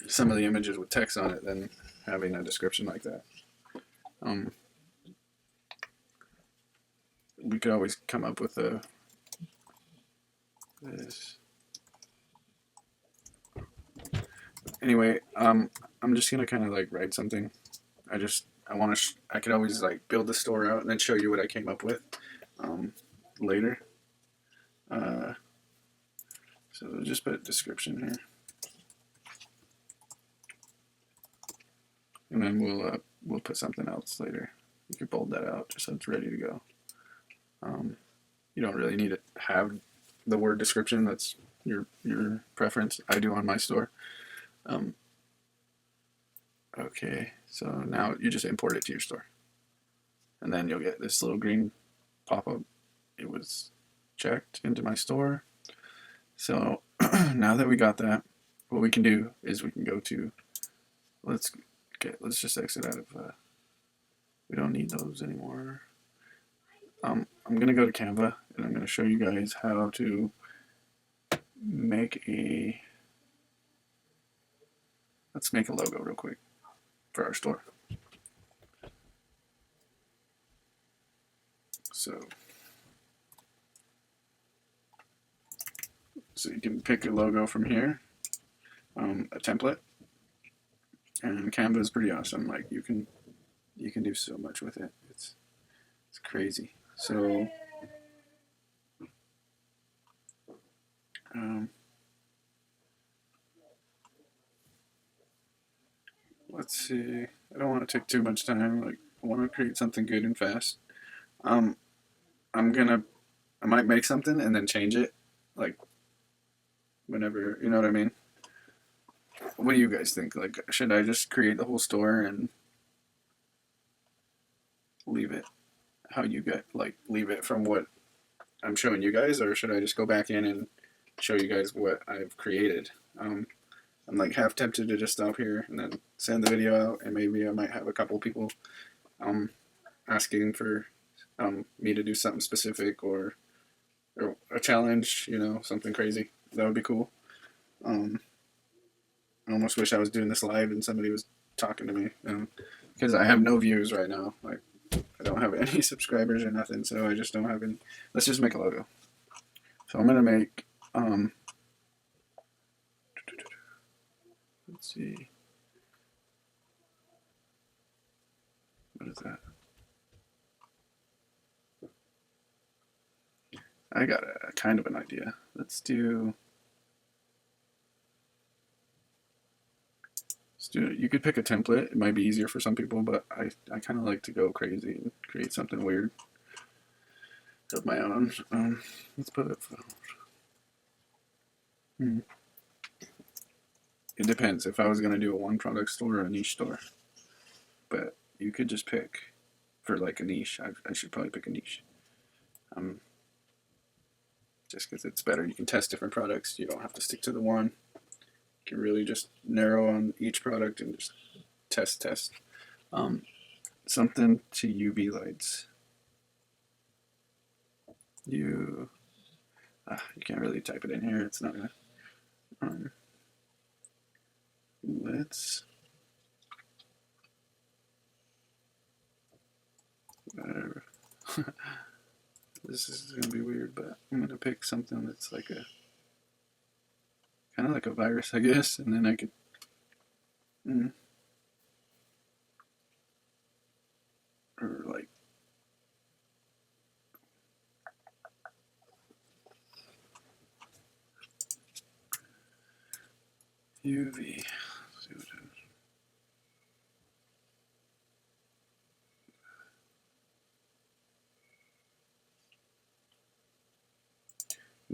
some of the images with text on it than having a description like that. We could always come up with this. Anyway, I'm just gonna kind of like write something. I could always like build the store out and then show you what I came up with. later. So we'll just put a description here, and then we'll put something else later. You can bold that out just so it's ready to go. You don't really need to have the word description. That's your preference. I do on my store. Okay, so now you just import it to your store, and then you'll get this little green pop-up. It was checked into my store. So now that we got that, what we can do is we can go to, let's just exit out of, we don't need those anymore. I'm going to go to Canva, and I'm going to show you guys how to make let's make a logo real quick for our store. So you can pick a logo from here, a template, and Canva is pretty awesome. Like you can do so much with it. It's crazy. So let's see. I don't want to take too much time. Like I want to create something good and fast. I might make something and then change it, like whenever, you know what I mean? What do you guys think? Like, should I just create the whole store and leave it how you get, like, leave it from what I'm showing you guys, or should I just go back in and show you guys what I've created? I'm like half tempted to just stop here and then send the video out, and maybe I might have a couple people asking for me to do something specific or a challenge, you know, something crazy. That would be cool. I almost wish I was doing this live and somebody was talking to me, because I have no views right now. Like, I don't have any subscribers or nothing, so I just don't have any. Let's just make a logo. So I'm gonna make, let's see, what is that? I got a kind of an idea. You could pick a template. It might be easier for some people, but I kind of like to go crazy and create something weird of my own. Let's put it. It depends if I was going to do a one product store or a niche store. But you could just pick for like a niche. I should probably pick a niche. Just because it's better. You can test different products. You don't have to stick to the one. You can really just narrow on each product and just test. Something to UV lights. You can't really type it in here. It's not gonna. Let's. Whatever. This is gonna be weird, but I'm gonna pick something that's like a kind of like a virus, I guess, and then I could. Or like. UV. Let's see what it is.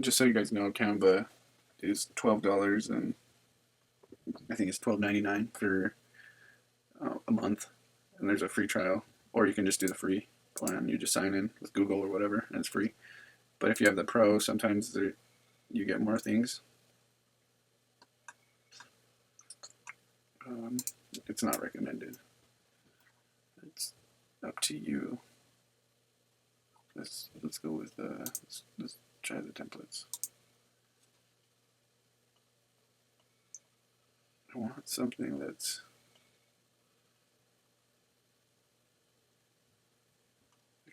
Just so you guys know, Canva is $12, and I think it's $12.99 for a month, and there's a free trial, or you can just do the free plan. You just sign in with Google or whatever, and it's free. But if you have the Pro, sometimes you get more things. It's not recommended. It's up to you. Let's go with let's try the templates. I want something that's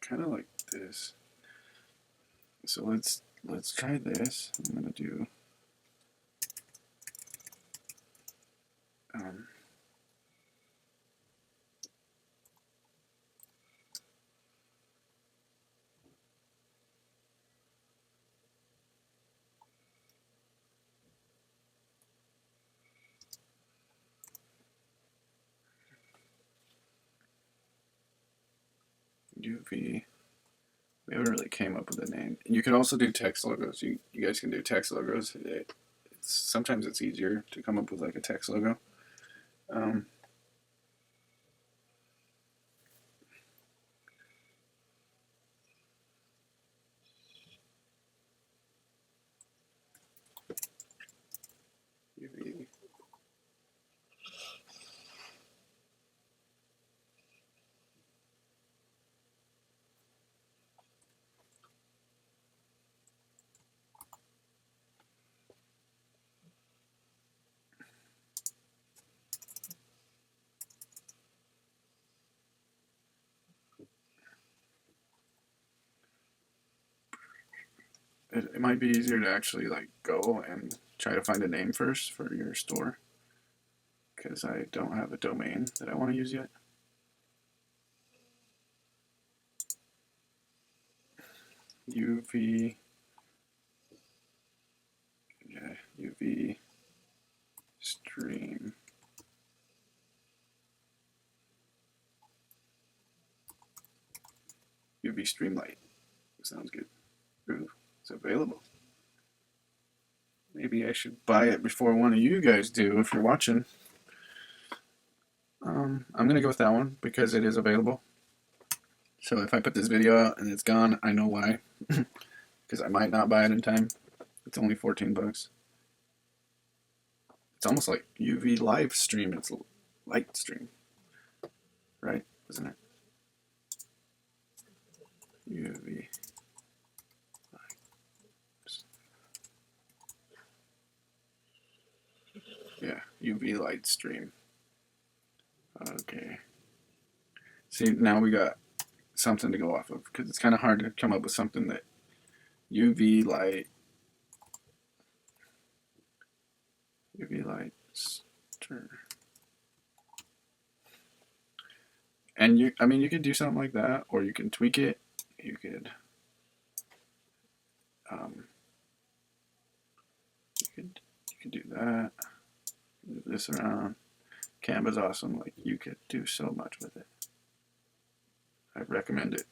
kind of like this. So let's try this. I'm gonna do UV. We haven't really came up with a name. You can also do text logos. You guys can do text logos. Sometimes it's easier to come up with like a text logo. UV. It might be easier to actually like go and try to find a name first for your store, because I don't have a domain that I want to use yet. UV, yeah, UV stream. UV Streamlight. Sounds good. Ooh, it's available. Maybe I should buy it before one of you guys do if you're watching. I'm going to go with that one because it is available. So if I put this video out and it's gone, I know why. Because I might not buy it in time. It's only 14 bucks. It's almost like UV live stream. It's light stream. Right? Isn't it? UV. Yeah, UV light stream. Okay. See, now we got something to go off of, because it's kind of hard to come up with something that UV light stir. And you could do something like that, or you can tweak it. You could do that. Move this around. Canva's awesome. Like, you could do so much with it. I recommend it.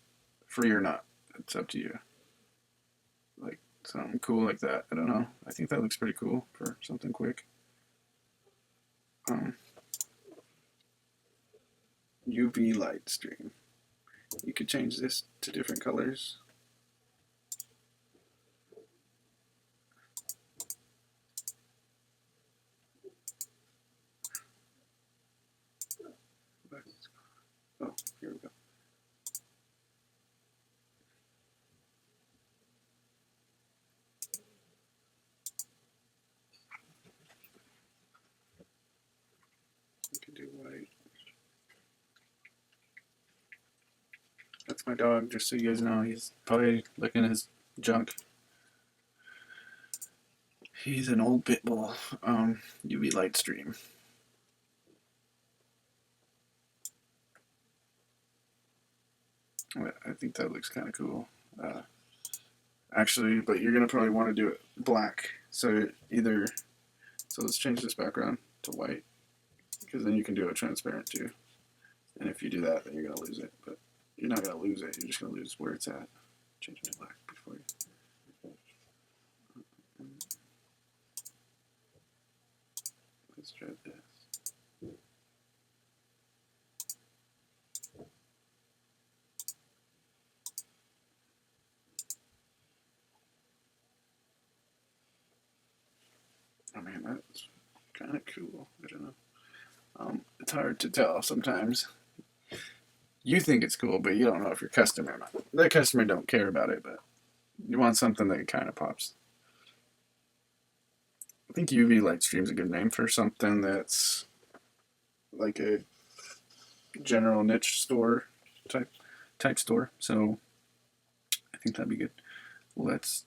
Free or not, it's up to you. Like something cool like that. I don't know. I think that looks pretty cool for something quick. UV light stream. You could change this to different colors. Oh, here we go. You can do white. That's my dog, just so you guys know. He's probably looking at his junk. He's an old pit bull. UV light stream. I think that looks kind of cool. Actually, but you're gonna probably want to do it black. So let's change this background to white, because then you can do it transparent too. And if you do that, then you're gonna lose it. But you're not gonna lose it. You're just gonna lose where it's at. Change it to black before you. Let's try this. I mean, that's kind of cool. I don't know. It's hard to tell sometimes. You think it's cool, but you don't know if your customer, the customer don't care about it, but you want something that kind of pops. I think UV light stream's a good name for something that's like a general niche store type store. So I think that'd be good. What else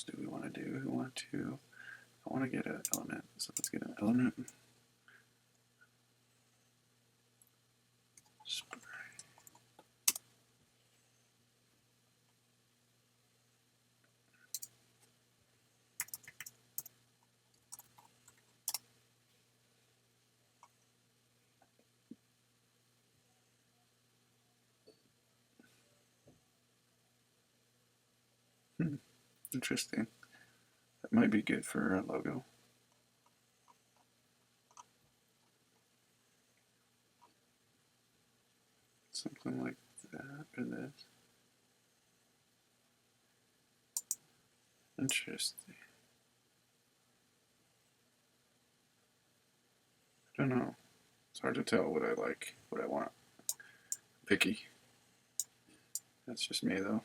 do we want to do? I want to get an element. So let's get an element. Spray. Interesting. That might be good for a logo. Something like that or this. Interesting. I don't know. It's hard to tell what I like, what I want. Picky. That's just me though.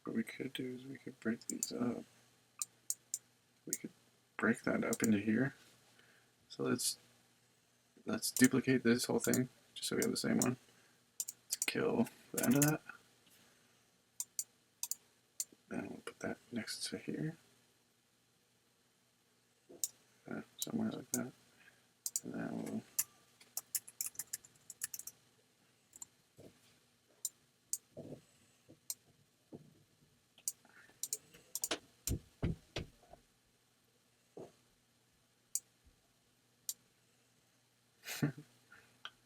What we could do is we could break these up. We could break that up into here. So let's duplicate this whole thing just so we have the same one. Let's kill the end of that. And we'll put that next to here. Somewhere like that. And then we'll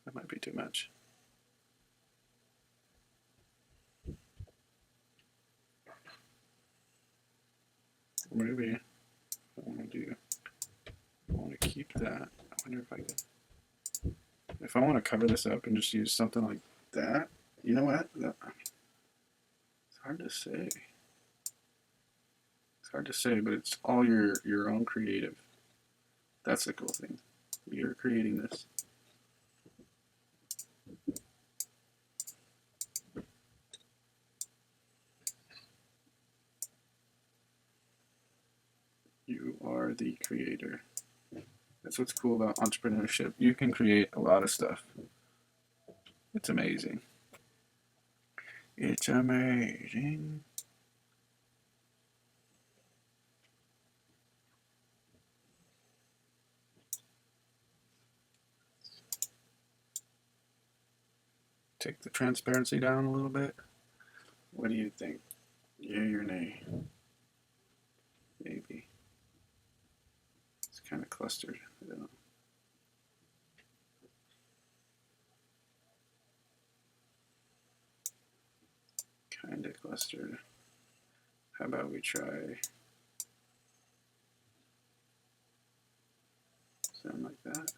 that might be too much. Maybe I want to keep that. I wonder if I can. If I want to cover this up and just use something like that, you know what? It's hard to say. It's hard to say, but it's all your own creative. That's the cool thing. You're creating this. You are the creator. That's what's cool about entrepreneurship. You can create a lot of stuff. It's amazing. It's amazing. Take the transparency down a little bit. What do you think? Yay or nay? Maybe. It's kind of clustered. I don't know. Kind of clustered. How about we try something like that?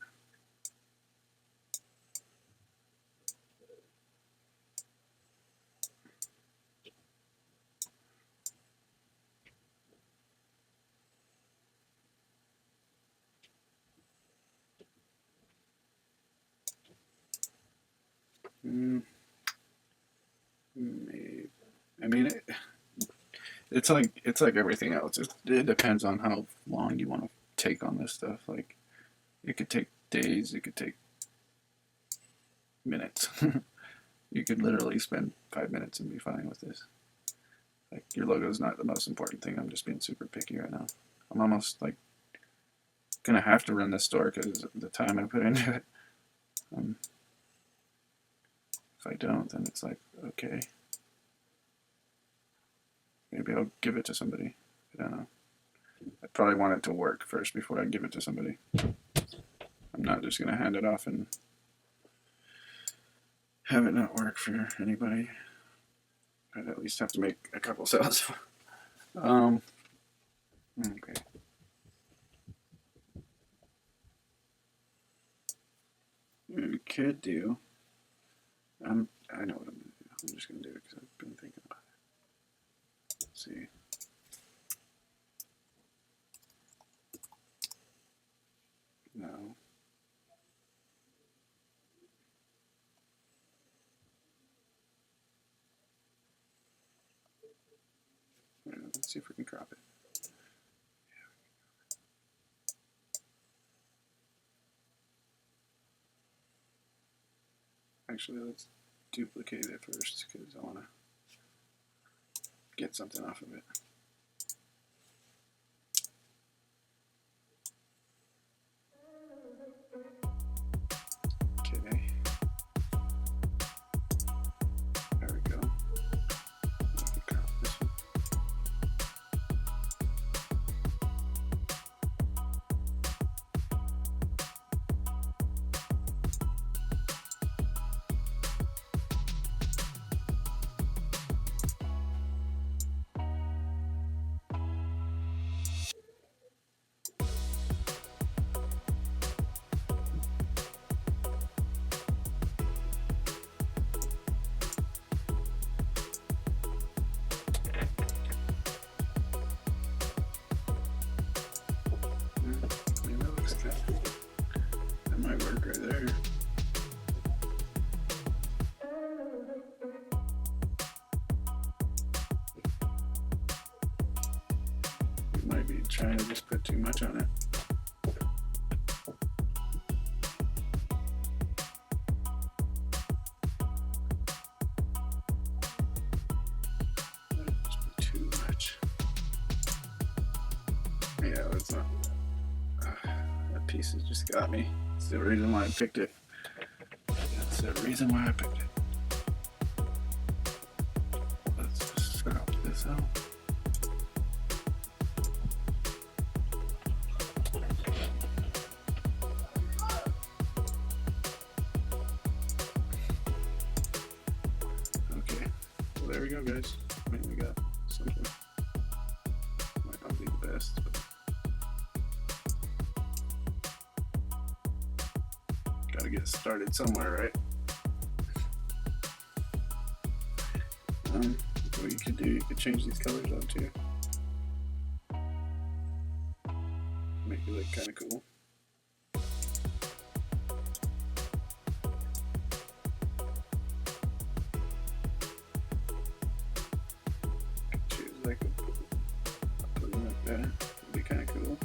Maybe. I mean, it's like everything else. It depends on how long you want to take on this stuff. Like, it could take days. It could take minutes. You could literally spend 5 minutes and be fine with this. Like, your logo is not the most important thing. I'm just being super picky right now. I'm almost like gonna have to run this store because of the time I put into it. If I don't, then it's like, okay, maybe I'll give it to somebody. I don't know. I probably want it to work first before I give it to somebody. I'm not just gonna hand it off and have it not work for anybody. I'd at least have to make a couple sales. Okay. What we could do. I know what I'm gonna do. I'm just gonna do it because I've been thinking about it. Let's see. No. Let's see if we can crop it. Actually, let's duplicate it first because I want to get something off of it. work right there. We might be trying to just put too much on it. Too much. Yeah, that's not. That piece has just got me. That's the reason why I picked it. That's the reason why I picked it. Let's just scrap this out. Okay, well, there we go, guys. I mean, we got something. Might not be the best, but gotta get started somewhere, right? What you could do, you could change these colors up too. Make it look kind of cool. Choose like a put it like that. Would be kind of cool.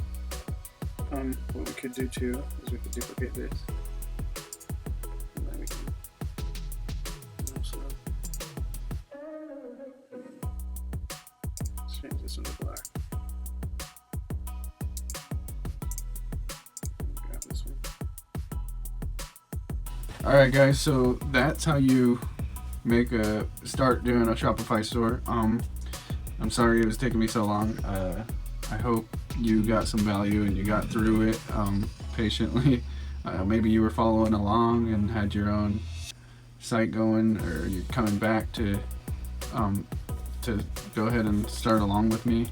What we could do too is we could duplicate this. And then we can also change this one to black. Grab this one. Alright guys, so that's how you start doing a Shopify store. I'm sorry it was taking me so long. I hope you got some value and you got through it patiently. Maybe you were following along and had your own site going, or you're coming back to go ahead and start along with me.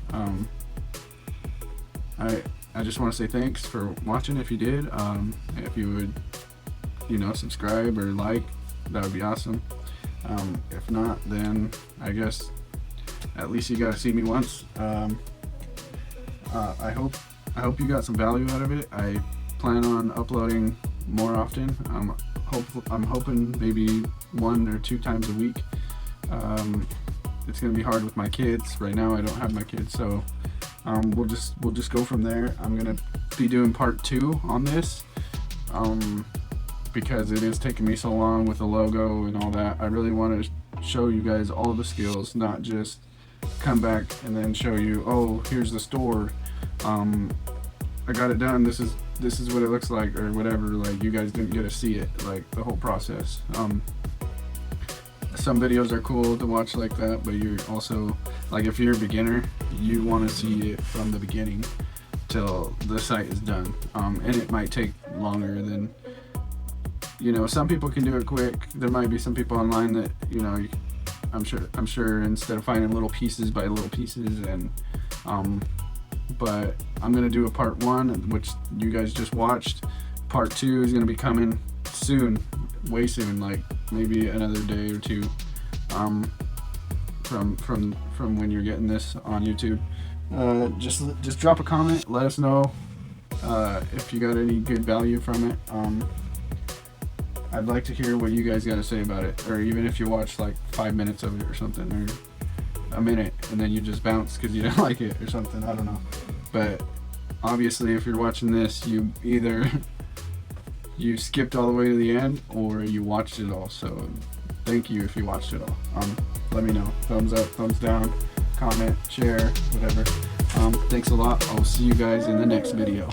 I just want to say thanks for watching. If you did, if you would, subscribe or like, that would be awesome. If not, then I guess at least you got to see me once. I hope you got some value out of it. I plan on uploading more often. I'm hoping maybe 1 or 2 times a week. It's gonna be hard with my kids. Right now I don't have my kids, so we'll just go from there. I'm gonna be doing part 2 on this because it is taking me so long with the logo and all that. I really want to show you guys all the skills, not just come back and then show you, oh, here's the store, I got it done, this is what it looks like, or whatever. Like, you guys didn't get to see it, like the whole process. Some videos are cool to watch like that, but you're also, like, if you're a beginner, you want to see it from the beginning till the site is done. And it might take longer than, some people can do it quick. There might be some people online that, I'm sure instead of finding little pieces by little pieces, and but I'm gonna do a part 1, which you guys just watched. Part 2 is gonna be coming soon, way soon, like maybe another day or 2 from when you're getting this on YouTube. Just drop a comment, let us know if you got any good value from it. I'd like to hear what you guys got to say about it, or even if you watch like 5 minutes of it or something, or a minute, and then you just bounce because you don't like it or something. I don't know. But obviously, if you're watching this, you either you skipped all the way to the end or you watched it all. So thank you if you watched it all. Let me know. Thumbs up, thumbs down, comment, share, whatever. Thanks a lot. I'll see you guys in the next video.